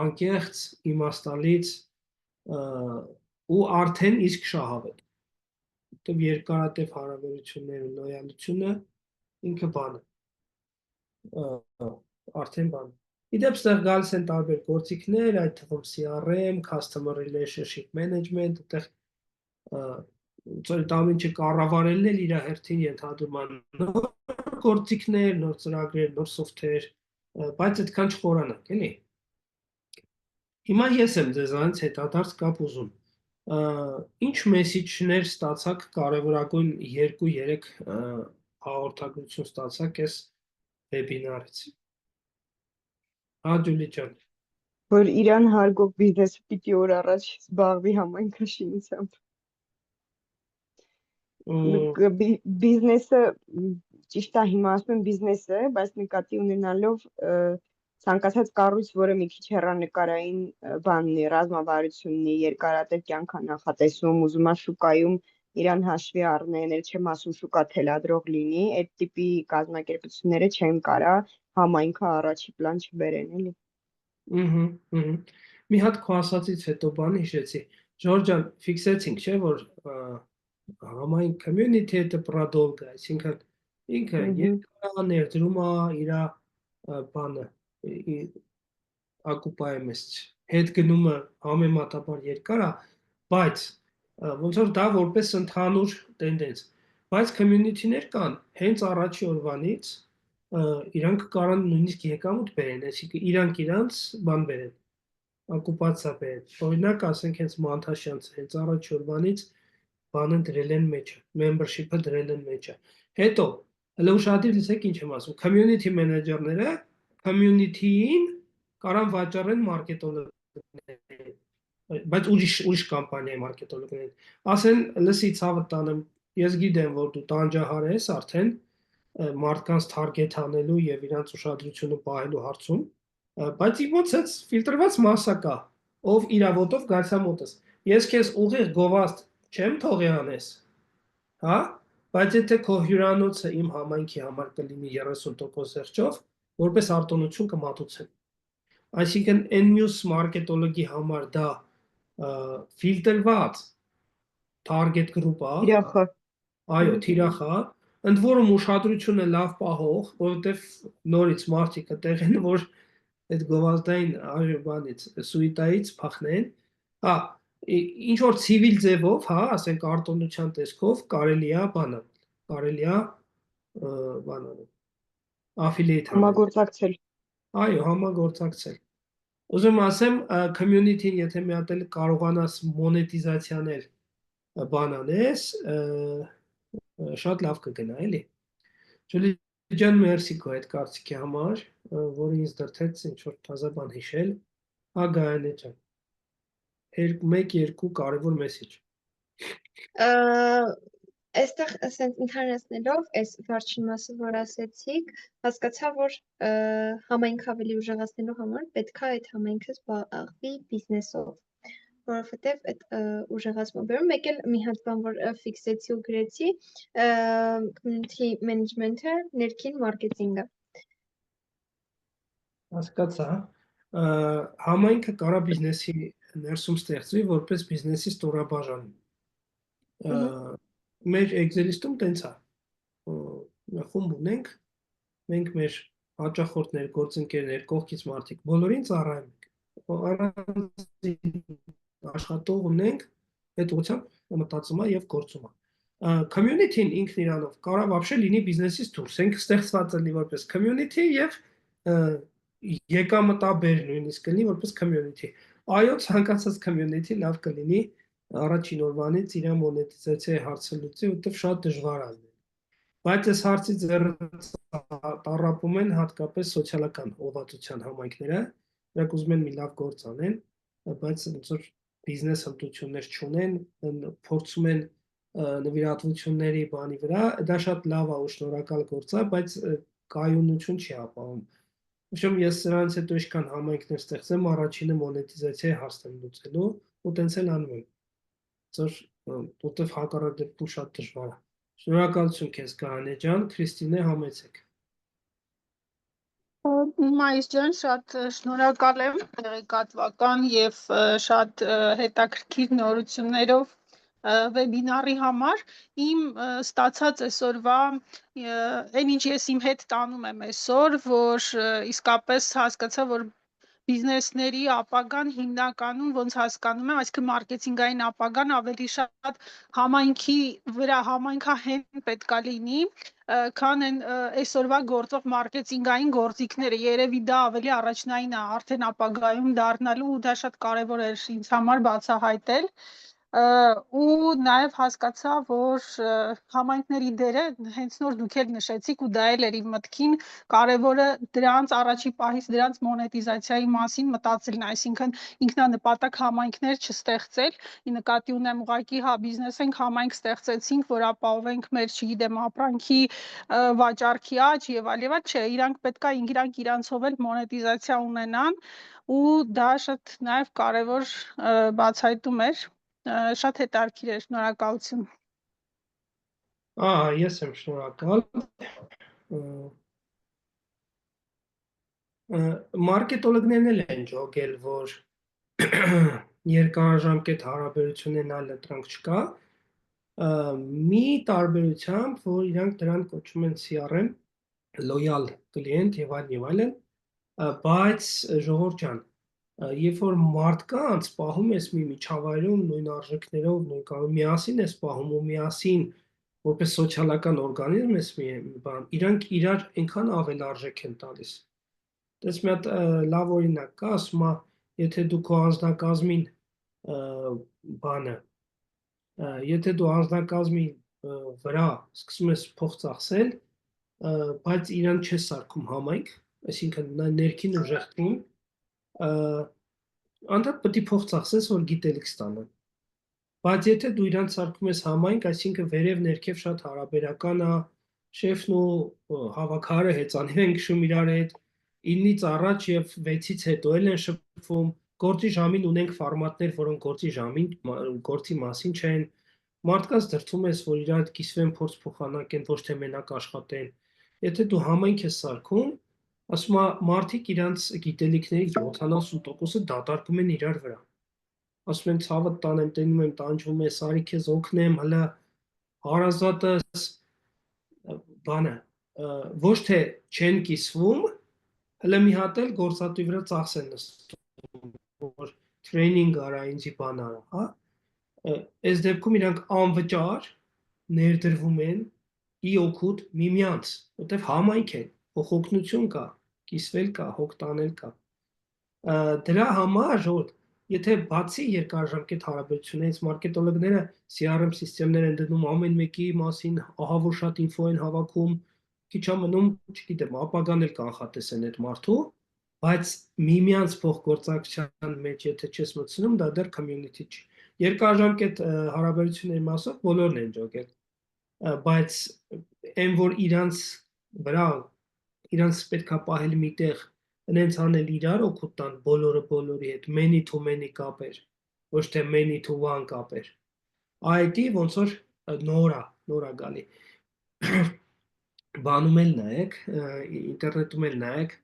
անկեղծ, իմաստալից ու արդեն իսկ շահավետ։ Որտեւ երկարատև հարաբերությունները, լոյալությունը ինքը բան է, արդեն բան։ Իդեպ ստեղ գալիս են տարբեր գործիքներ, այդ թվում CRM, Customer Relationship Management, այդտեղ այդ ամենը կառավարելն էլ իր հերթին ենթադրում է նոր գործիքներ, նոր ծրագրեր, նոր software, բայց այդքան չխորանանք, էլի։ Հիմա ես եմ ձեզանից հետադարձ կապ ուզում։ Ինչ մեսիջներ ստացաք կարևորագույն 2-3 հաղորդագրություն ստացաք այս վեբինարից։ Ջուլի ջան։ Որ իրան հարգող բիզնեսը պիտի օր առաջ զբաղվի համայնքաշինությամբ։ Բիզնեսը, ճիշտ է, հիմա ասում եմ բիզնեսը, բայց նկատի ունենալով ցանկացած կառույց, որը մի քիչ հեռանկարային բան ունի, ռազմավարություն ունի, երկարատև կյանք է նախատեսում, ուզում է շուկայում իրան հաշվի առնել, չեմ ասում շուկա թելադրող լինի, այդ տիպի կազմակերպությունները չեն կարա համայնքը առաջի պլան չբերեն, էլի։ Մի հատ քո ասածից հետո բան հիշեցի։ Ժորժ ջան, ֆիքսեցինք, չէ՞, որ համայն community это продолго, այսինքն ինքը երկար ներդրում է իր բանը occupied-ը, հետ գնումը համեմատաբար երկար է, բայց ոնց որ դա որպես ընդհանուր տենդենց, բայց community-ներ կան հենց առաջի օրվանից իրանք կարան նույնիսկ եկամուտ բերեն, այսինքն իրանք իրանց բան բերեն, occupatsiya բերեն։ Օրինակ, ասենք հենց Մանթաշյանցը հենց առաջի օրվանից բանը դրել են մեջը, membership-ը դրել են մեջը։ Հետո, հələ ուշադիր լսեք ինչ եմ ասում, community manager-ները community-ին կարան վաճառեն մարքետոլոգներին, բայց ուրիշ կամպանիայի մարքետոլոգներին։ Ասեն, լսի ցավը տանեմ, ես գիտեմ, որ դու տանջահար ես արդեն մարդկանց target անելու եւ իրանց ուշադրությունը պահելու հարցում, բայց ոնց է ֆիլտրված մասսա կա, ով իրավոտով գալսա մոտս։ Ես քեզ ուղիղ գովաստ չեմ թողի անես, հա, բայց եթե քո հյուրանոցը իմ համայնքի համար կլինի 30% զեղչով, որպես արտոնություն կմատուցեմ։ Այսինքն այն մյուս մարքետոլոգի համար դա ֆիլտրված target group է։ Թիրախը։ Այո, թիրախ է, ընդ որում ուշադրությունը լավ պահող, որովհետև նորից մարդիկ այդտեղ են, որ այդ գովազդային բանից, սուիտայից փախնեն։ Հա, ինչ որ ցիվիլ ձևով, հա, ասենք արտոնության տեսքով կարելի է բանը, կարելի է բանը affiliate համագործակցել։ Այո, համագործակցել։ Ուզում ասեմ, community-ին եթե մի հատ էլ կարողանաս մոնետիզացիանել բան անես, շատ լավ կգնա, էլի։ Ջուլի ջան, մերսի քո այդ կարծիքի համար, որը ինձ դրթեց ինչ որ թազա բան հիշել։ Գայանե ջան։ 1-2 կարևոր մեսեջ։ Այստեղ ասենք ընդհանրացնելով այս վերջին մասը, որ ասեցիք, հասկացա, որ համայնքը ավելի ուժեղացնելու համար պետք է այդ համայնքը զբաղվի բիզնեսով, որովհետև այդ ուժեղացումը բերում, մեկ էլ մի հատ բան, որ ֆիքսեցի ու գրեցի, community management-ը, ներքին մարքեթինգը։ Հասկացա։ Համայնքը կարա բիզնեսի ներսում ստեղծվի որպես բիզնեսի ստորաբաժան։ Մեր Excel-ում տենց է։ Խումբ ունենք, մենք մեր հաճախորդներ, գործընկերներ, կողքից մարդիկ, բոլորին ծառայում ենք։ Աշխատող ունենք, այդ ուղղությամբ մտածում է եւ գործում է։ Community-ն ինքն իրանով կարա вообще լինի բիզնեսից դուրս, ենք ստեղծված լինի որպես community եւ եկամտաբեր նույնիսկ լինի որպես community։ Այո, ցանկացած community լավ կլինի առաջին օրվանից իր մոնետիզացիայի հարցը լուծի, որտեղ շատ դժվար է։ Բայց այս հարցի ձեռը տառապում են հատկապես սոցիալական ուղղվածության համայնքները, նրանք ուզում են մի լավ գործ անեն, բայց ոնց որ բիզնես հմտություններ չունեն, փորձում են նվիրատվությունների բանի վրա, դա շատ լավ է ու շնորհակալ գործ է, բայց կայունություն չի ապահովում։ Ուրեմն ես սրանից հետո ինչքան համայնքներ ստեղծեմ, առաջինը մոնետիզացիայի հարցն եմ լուծելու, ու տենց էլ անում եմ։ Որտեվ հակառակ դեպքում շատ դժվար է։ Շնորհակալություն քեզ Գայանե ջան, Քրիստինե համեցեք։ Մայիս ջան, շատ շնորհակալ եմ տեղեկատվական եւ շատ հետաքրքիր նորություններով վեբինարի համար, իմ ստացած այսօրվա այն ինչ ես իմ հետ տանում եմ այսօր, որ իսկապես հասկացա, որ բիզնեսների ապագան հիմնականում ոնց հասկանում եմ, այսինքն մարքեթինգային ապագան ավելի շատ համայնքի վրա համայնքահեն պետքա լինի, քան են այսօրվա գործող մարքեթինգային գործիքները, երևի դա ավելի առաջնային է արդեն ապագայում դառնալու ու դա շատ կարևոր էր ինձ համար բացահայտել ու նաև հասկացա, որ համայնքների դերը հենց նոր դուք էլ նշեցիք ու դա էլ էր իմ մտքին, կարևորը դրանց առաջի պահից դրանց մոնետիզացիայի մասին մտածելն է, այսինքն ինքնանպատակ համայնքներ չստեղծել, նկատի ունեմ ուղղակի հա բիզնես ենք համայնք ստեղծեցինք, որ ապահովենք մեր, չգիտեմ, ապրանքի վաճառքի աճ եւ այլ, չէ, իրանք պետքա իրանք իրանցով էլ մոնետիզացիա ունենան ու դա շատ նաև կարևոր բացահայտում էր, շատ հետաքրքիր էր, շնորհակալություն։ Ես եմ շնորհակալ։ Մարքետոլոգներն էլ են ջոգել, որ երկարաժամկետ հարաբերություն այլ ընտրանք չկա, մի տարբերությամբ, որ իրանք դրան կոչում են CRM, loyal client եւ այլն, բայց ժողովուրդ ջան, երբ որ մարդկանց պահում ես մի միջավայրում նույն արժեքներով, նույն կանոնով միասին ես պահում ու միասին որպես սոցիալական օրգանիզմ ես մի բան, իրանք իրար այնքան ավել արժեք են տալիս։ Դες մի հատ լավ օրինակ կա, ասում է, եթե դու քո անձնակազմին բանը, եթե դու անձնակազմի վրա սկսում ես փող ծախսել, բայց իրան չես սարքում համայնք, այսինքն ներքին ուժեղտին, անդադ պետք է փող ծախսես, որ գիտելիք ստանան։ Բայց եթե դու իրան սարքում ես համայնք, այսինքն վերև ներքև շատ հարաբերական է, շեֆն ու հավաքարը հեծանիվ են քշում իրար հետ, 9-ից առաջ եւ 6-ից հետո էլ են շփվում, գործի ժամին ունենք ֆորմատներ, որոնք գործի ժամին գործի մասին չեն, մարդկանց դրդում ես, որ իրար հետ կիսվեն, փորձ փոխանակեն, ոչ թե մենակ աշխատեն։ Եթե դու համայնք ես սարքում, ասում է, մարդիկ իրանց գիտելիքների 70%-ը դատարկում են իրար վրա։ Ասում են ցավը տանեմ, տենում եմ, տանջվում ես, արի քեզ օգնեմ, հələ հարազատս բանը ոչ թե չեն կիսվում, հələ մի հատ էլ գործատուի վրա ծախս են նստում, որ տրեյնինգ արա, ինձի բան արա, հա։ Այս դեպքում իրանք անվճար ներդրվում են ի օգուտ միմյանց, որտեվ համայնք է, փոխօգնություն կա, կիսվել կա, հոգ տանել կա։ Դրա համար ժողովուրդ, եթե բացի երկարաժամկետ հարաբերություններից մարքետոլոգները CRM սիստեմներ են դնում ամեն մեկի մասին, ահավոր շատ ինֆո են հավաքում, քիչ է մնում, չգիտեմ, ապագան էլ կանխատեսեն այդ մարդու, բայց միմյանց փոխգործակցության մեջ եթե չես մտցնում, դա դեռ community չի։ Երկարաժամկետ հարաբերությունների մասով բոլորն են ջոգել, բայց այն որ իրանց վրա իրանց պետքա պահել միտեղ հենց անել իրար օգուտ տան բոլորը բոլորի հետ many to many կապեր, ոչ թե many to one կապեր։ IT ոնց որ նորա գալի։ Բանում էլ նայեք, ինտերնետում էլ նայեք,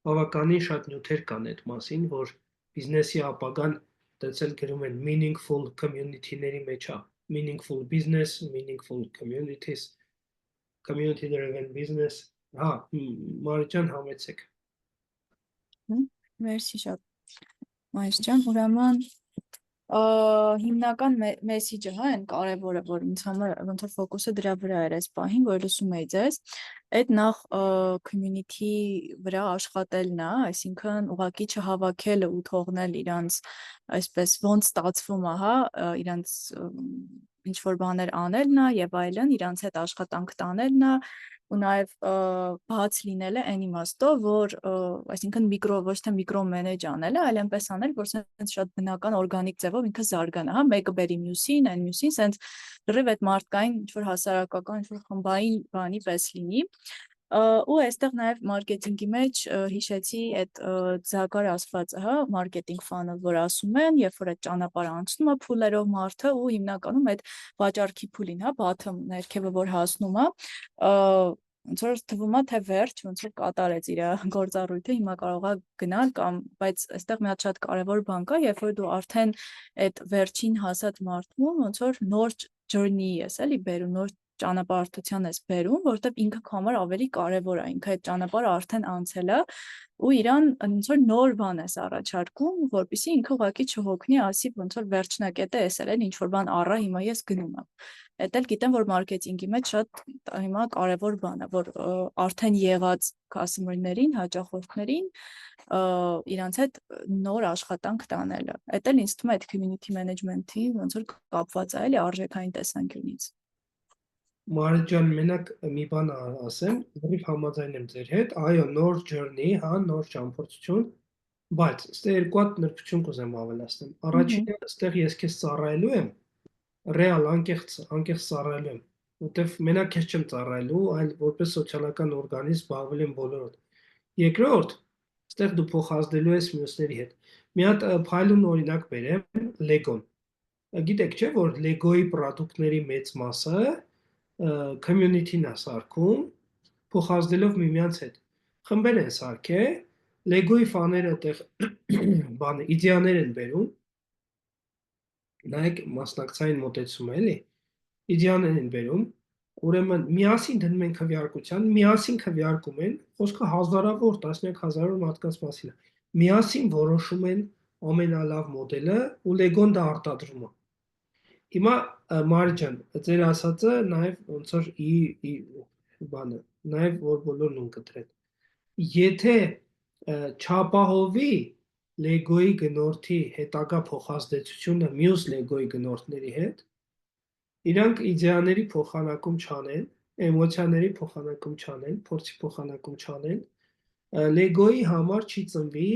բավականին շատ նյութեր կան այդ մասին, որ բիզնեսի ապագան դեցել գրում են meaningful community-ների մեջ է, meaningful business, meaningful communities, community driven business, հա, Մարիջան համեցեք։ Մերսի շատ, Մայիս ջան, ուրեմն հիմնական մեսիջը հա այն կարևորը, որ ինձ համար ոնց որ ֆոկուսը դրա վրա էր այս պահին, որ լսում էի ձեզ, այդ նախ community վրա աշխատելն է, այսինքն ուղղակի չհավաքելը ու թողնել իրանց այսպես ոնց ստացվում է, հա, իրանց ինչ որ բաներ անելն է եւ այլն, իրանց հետ աշխատանք տանելն է ու նաև բաց լինելը այն իմաստով, որ այսինքն ոչ թե միկրոմենեջ անելը, այլ այնպես անել, որ սենց շատ բնական օրգանիկ ձևով ինքը զարգանա, հա, մեկը բերի մյուսին, այն մյուսին, սենց լրիվ այդ մարդկային ինչ-որ հասարակական, ինչ-որ խմբային բանի պես լինի, ու այստեղ նաև մարքեթինգի մեջ հիշեցի այդ ձագար ասվածը, հա, մարքեթինգ ֆանալ, որ ասում են, երբ որ այդ ճանապարհը անցնում է փուլերով մարդը ու հիմնականում այդ վաճառքի փուլին, հա, bottom ներքևը որ հասնում է, ոնց որ թվում է թե վերջ, ոնց որ կատարեց իր գործառույթը, հիմա կարող է գնալ կամ, բայց այստեղ մի հատ շատ կարևոր բան կա, երբ որ դու արդեն այդ վերջին հասած մարդուն ոնց որ նոր journey ես էլի բերում, նոր ճանապարհորդության ես բերում, որովհետև ինքը քո համար ավելի կարևոր է, ինքը այդ ճանապարհը արդեն անցել է ու իրան ոնց որ նոր բան ես առաջարկում, որպեսզի ինքը ուղղակի չհոգնի, ասի ոնց որ վերջնակետը էս էլ ինչ որ բան առա, հիմա ես գնում եմ։ Էդ էլ գիտեմ, որ մարքեթինգի մեջ շատ հիմա կարևոր բան է, որ արդեն եղած customer-ներին, հաճախորդներին իրանց հետ նոր աշխատանք տանելը։ Էդ էլ ինձ թվում է այդ community management-ի ոնց որ կապված է էլի արժեքային տեսանկյունից։ Մարի ջան, մենակ մի բան ասեմ, լրիվ համաձայն եմ ձեր հետ, այո, նոր journey, հա, նոր ճամփորդություն, բայց ստեղ երկու հատ նրբություն կուզեմ ավելացնել։ Առաջինը, ստեղ ես քեզ ծառայելու եմ, ռեալ անկեղծ ծառայելու եմ, որտեվ մենակ քեզ չեմ ծառայելու, այլ որպես սոցիալական օրգանիզմ զբաղվել եմ բոլորդ։ Երկրորդ, ստեղ դու փոխազդելու ես մյուսների հետ։ Մի հատ փայլուն օրինակ բերեմ, Lego-ն։ Գիտեք չէ, որ Lego-ի պրոդուկտների մեծ մասը community-ն է սարքում, փոխազդելով միմյանց հետ։ Խմբեր են սարքել, Lego-ի ֆաները այդտեղ բանը իդեաներ են բերում, նայեք մասնակցային մոտեցում էլի, իդեաներ են բերում, ուրեմն միասին դնում են քվեարկության, միասին քվեարկում են, խոսքը հազարավոր, տասնյակ հազարավոր մարդկանց մասին է, միասին որոշում են ամենալավ մոդելը ու Lego-ն դա արտադրում է։ Հիմա Մարի ջան, ձեր ասածը նաև ոնց որ բանը, նաև որ բոլորն ունկտրեն։ Եթե չապահովի Lego-ի գնորդի հետագա փոխազդեցությունը մյուս Lego-ի գնորդների հետ, իրանք իդեաների փոխանակում չանեն, էմոցիաների փոխանակում չանեն, փորձի փոխանակում չանեն, Lego-ի համար չի ծնվի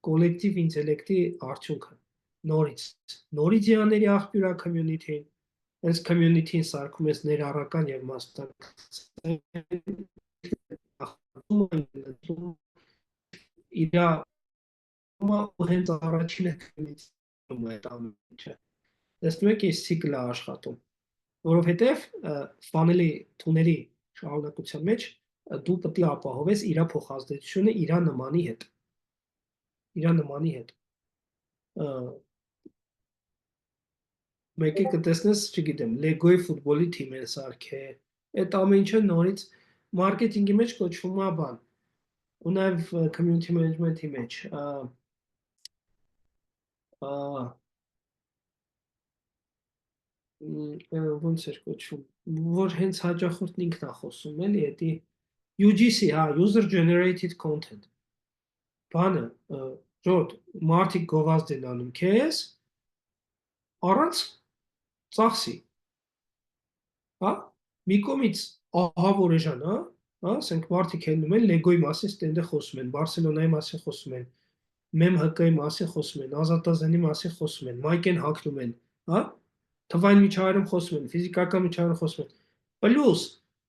կոլեկտիվ ինտելեկտի արդյունքը։ Նոր իդեաների աղբյուր է community-ն, այս community-ն սարքում ես ներառական եւ մասնակցում իրա ու հենց առաջինը community-ում է այդ ամենը։ Տեսնում եք, այս ցիկլը աշխատում, որովհետեւ funnel-ի թունելի շարունակության մեջ դու պետք է ապահովես իր փոխազդեցությունը իր նմանի հետ։ Մեկի կտեսնես, չգիտեմ, Lego-ի ֆուտբոլի թիմ են սարքել, այդ ամեն ինչը նորից մարքեթինգի մեջ կոչվում է բան, ու նաև community management-ի մեջ, ոնց էր կոչվում, որ հենց հաճախորդն ինքն է խոսում, էլի, էդի UGC, հա, user generated content։ Բանը, ժողովուրդ, մարդիկ գովազդ են անում քեզ, առանց ծախսի, հա, մի կողմից ահավոր էժան, հա, ասենք մարդիկ հելնում են Lego-ի մասին ստենդը խոսում են, Բարսելոնայի մասին խոսում են, MemHK-ի մասին խոսում են, Ազատազենի մասին խոսում են, Mike-ն հակնում են, հա, թվային միջավայրում խոսում են, ֆիզիկական միջավայրում խոսում են, պլյուս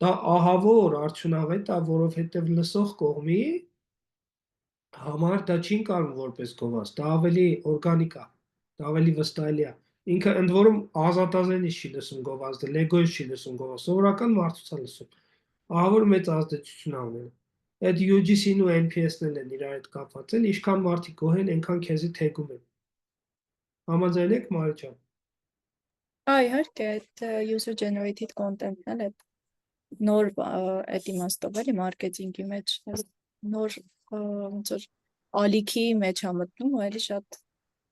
դա ահավոր արդյունավետ է, որովհետև լսող կողմի համար դա չի ընկալվում որպես գովազդ, դա ավելի օրգանիկ է, դա ավելի վստահելի է։ Ինքը ընդ որում Ազատազենից չի լսում գովազդը, Lego-ից չի լսում գովազդը, սովորական մարդուց է լսում։ Ահավոր մեծ ազդեցություն անել։ Այդ UGC-ն ու NPS-ն են իրար հետ կապված են, ինչքան մարդիկ գոհ են, այնքան քեզի թեգում են։ Համաձայն եք, Մարի ջան։ Իհարկե, այդ user generated content-ն էլ այդ նոր այդ իմաստով էլի մարքեթինգի մեջ նոր ոնց որ ալիքի մեջ է մտնում, ու էլի շատ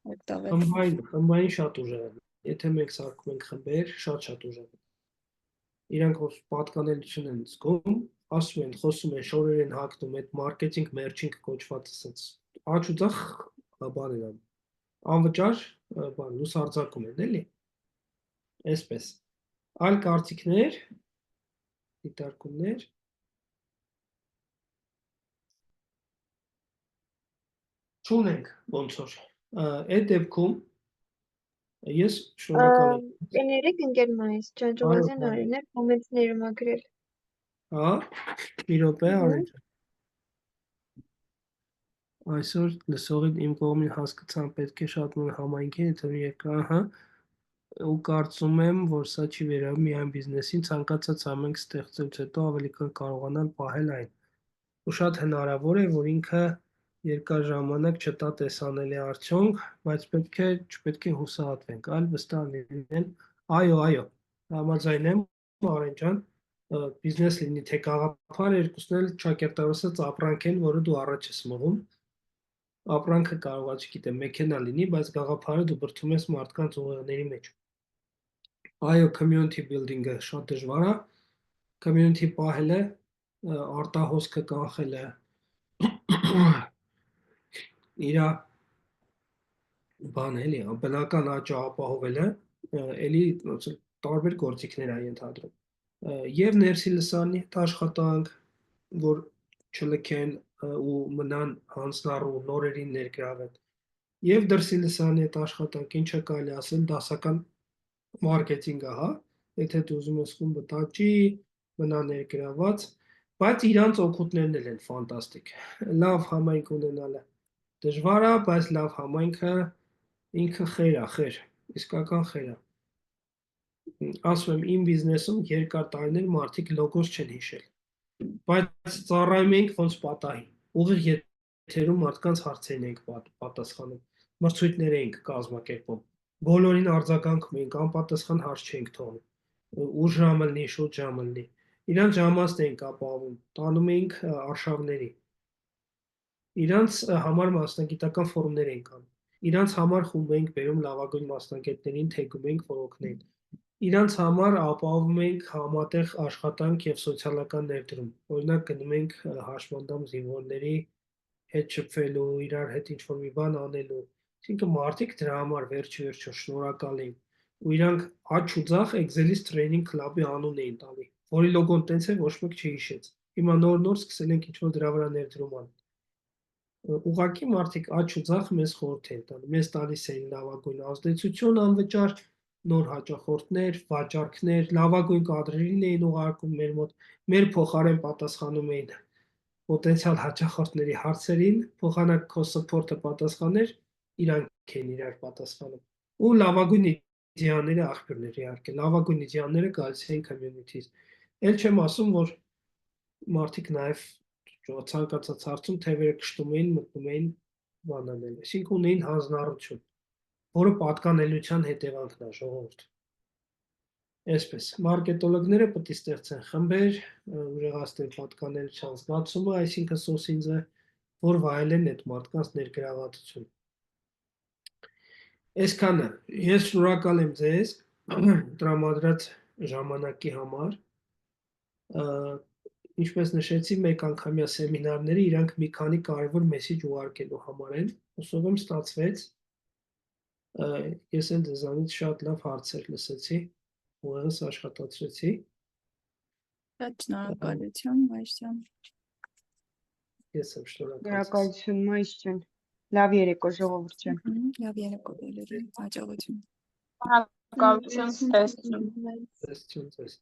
Խմբային շատ ուժեղ է։ Եթե մենք սարքում ենք խմբեր, շատ ուժեղ է։ Իրանք պատկանելություն են զգում, ասում են, խոսում են, շորեր են հագնում, այդ մարքեթինգ մերչինգ կոչված ասած աճ ու ձախ բան են անում։ Անվճար բան լուսարձակում են, էլի։ Այսպես։ Այլ կարծիքներ, դիտարկումներ։ Չունենք ոնց որ։ Այդ դեպքում ես շնորհակալ եմ։ Կներեք ընկեր Մայիս, Ջանջուղազյան Արին է կոմենտներում ագրել։ Հա, մի րոպե արին։ Այսօր լսողին իմ կողմին հասկացան պետք է շատ մոտ համայնքի հետևի եկա, ահա։ ու կարծում եմ, որ սա չի վերաբերում միայն բիզնեսին, ցանկացած ամեն ստեղծելուց հետո ավելի կարողանալ պահել այն։ Ու շատ հնարավոր է, որ ինքը երկար ժամանակ չտա տեսանելի արդյունք, բայց չպետք է հուսահատվենք, այլ վստահ լինել։ Այո, համաձայն եմ, Արեն ջան, բիզնես լինի թե գաղափար, երկուսն էլ ճակերտավոր ասած ապրանք են, որը դու առաջ ես մղում։ Ապրանքը կարող է, չգիտեմ, մեքենա լինի, բայց գաղափարը դու բրդում ես մարդկանց ուղեղների մեջ։ Այո, community building-ը շատ դժվար է, community պահելը, արտահոսքը կանխելը, իր բան էլի, բնական աճը ապահովելը, էլի տարբեր գործիքներ է ենթադրում։ Եվ ներսի լսարանի հետ աշխատանք, որ չլքեն ու մնան հանձնառու նորերին ներգրավեն։ Եվ դրսի լսարանի հետ աշխատանք, ինչը կարելի ասել դասական մարքեթինգը, հա, եթե դու ուզում ես խումբը տաճի, մնա ներգրաված, բայց իրանց օգուտներն էլ են ֆանտաստիկ։ Լավ համայնք ունենալը դժվար է, բայց լավ համայնքը ինքը խեր, իսկական խեր է։ Ասում եմ, իմ բիզնեսում երկար տարիներ մարդիկ լոգոս չեն հիշել, բայց ծառայում ենք ոնց պատահի, ուղիղ եթերում մարդկանց հարցերին ենք պատասխանում, մրցույթներ ենք կազմակերպում, բոլորին արձագանքում ենք, անպատասխան հարց չենք թողնում, ուշ ժամը լինի, շուտ ժամը լինի, իրանց ժամանցն ենք ապահովում, տանում ենք արշավների, իրանց համար մասնագիտական ֆորումներ ենք անում, իրանց համար խումբ ենք բերում լավագույն մասնագետներին, թեգում ենք, որ օգնեն, իրանց համար ապահովում ենք համատեղ աշխատանք եւ սոցիալական ներդրում, օրինակ գնում ենք հաշմանդամ զինվորների հետ շփվելու, իրար հետ ինչ-որ մի բան անելու, այսինքն մարդիկ դրա համար վերջը շնորհակալ են, ու իրանք աճ ու ձախ Excel-ից Training Club-ի անուն էին տալի, որի լոգոն տենց է ոչ մեկ չհիշեց, հիմա նոր սկսել ենք ինչ-որ դրա վրա ներդրում անել, ուղղակի մարդիկ աճ ու ձախ մեզ խորհուրդ են տալի, մեզ տալիս են լավագույն ազդեցություն անվճար, նոր հաճախորդներ, վաճառքներ, լավագույն կադրերին էին ուղարկում մեր մոտ, մեր փոխարեն պատասխանում էին պոտենցիալ հաճախորդների հարցերին, փոխանակ քո սփորթը պատասխաներ, իրանք են իրար պատասխանում։ Ու լավագույն իդեաները աղբյուրներ իհարկե, լավագույն իդեաները գալիս են community-ից։ Էլ չեմ ասում, որ մարդիկ նաև ցանկացած հարցում թևերը կշտում էին, մտնում էին բանանել, այսինքն ունեին հանձնառություն, որը պատկանելության հետևանքն է, ժողովուրդ։ Այսպես, մարկետոլոգները պետք է ստեղծեն խմբեր, ուժեղացնեն պատկանելության զգացումը, այսինքն սոսինձը, որ վայելեն այդ մարդկանց ներգրավվածություն։ Այսքանը, ես շնորհակալ եմ ձեզ տրամադրած ժամանակի համար, ինչպես նշեցի, մեկ անգամյա սեմինարները իրանք մի քանի կարևոր մեսիջ ուղարկելու համար են, հուսով եմ ստացվեց, ես էլ ձեզանից շատ լավ հարցեր լսեցի, ուղեղս աշխատացրեցի։ Շատ շնորհակալություն, Մայիս ջան։ Ես եմ շնորհակալ։ Շնորհակալություն, Մայիս ջան։ Լավ երեկո, ժողովուրդ ջան։ Լավ երեկո բոլորին, հաջողություն։ Շնորհակալություն, տեսություն։ Տեսություն ձեզ։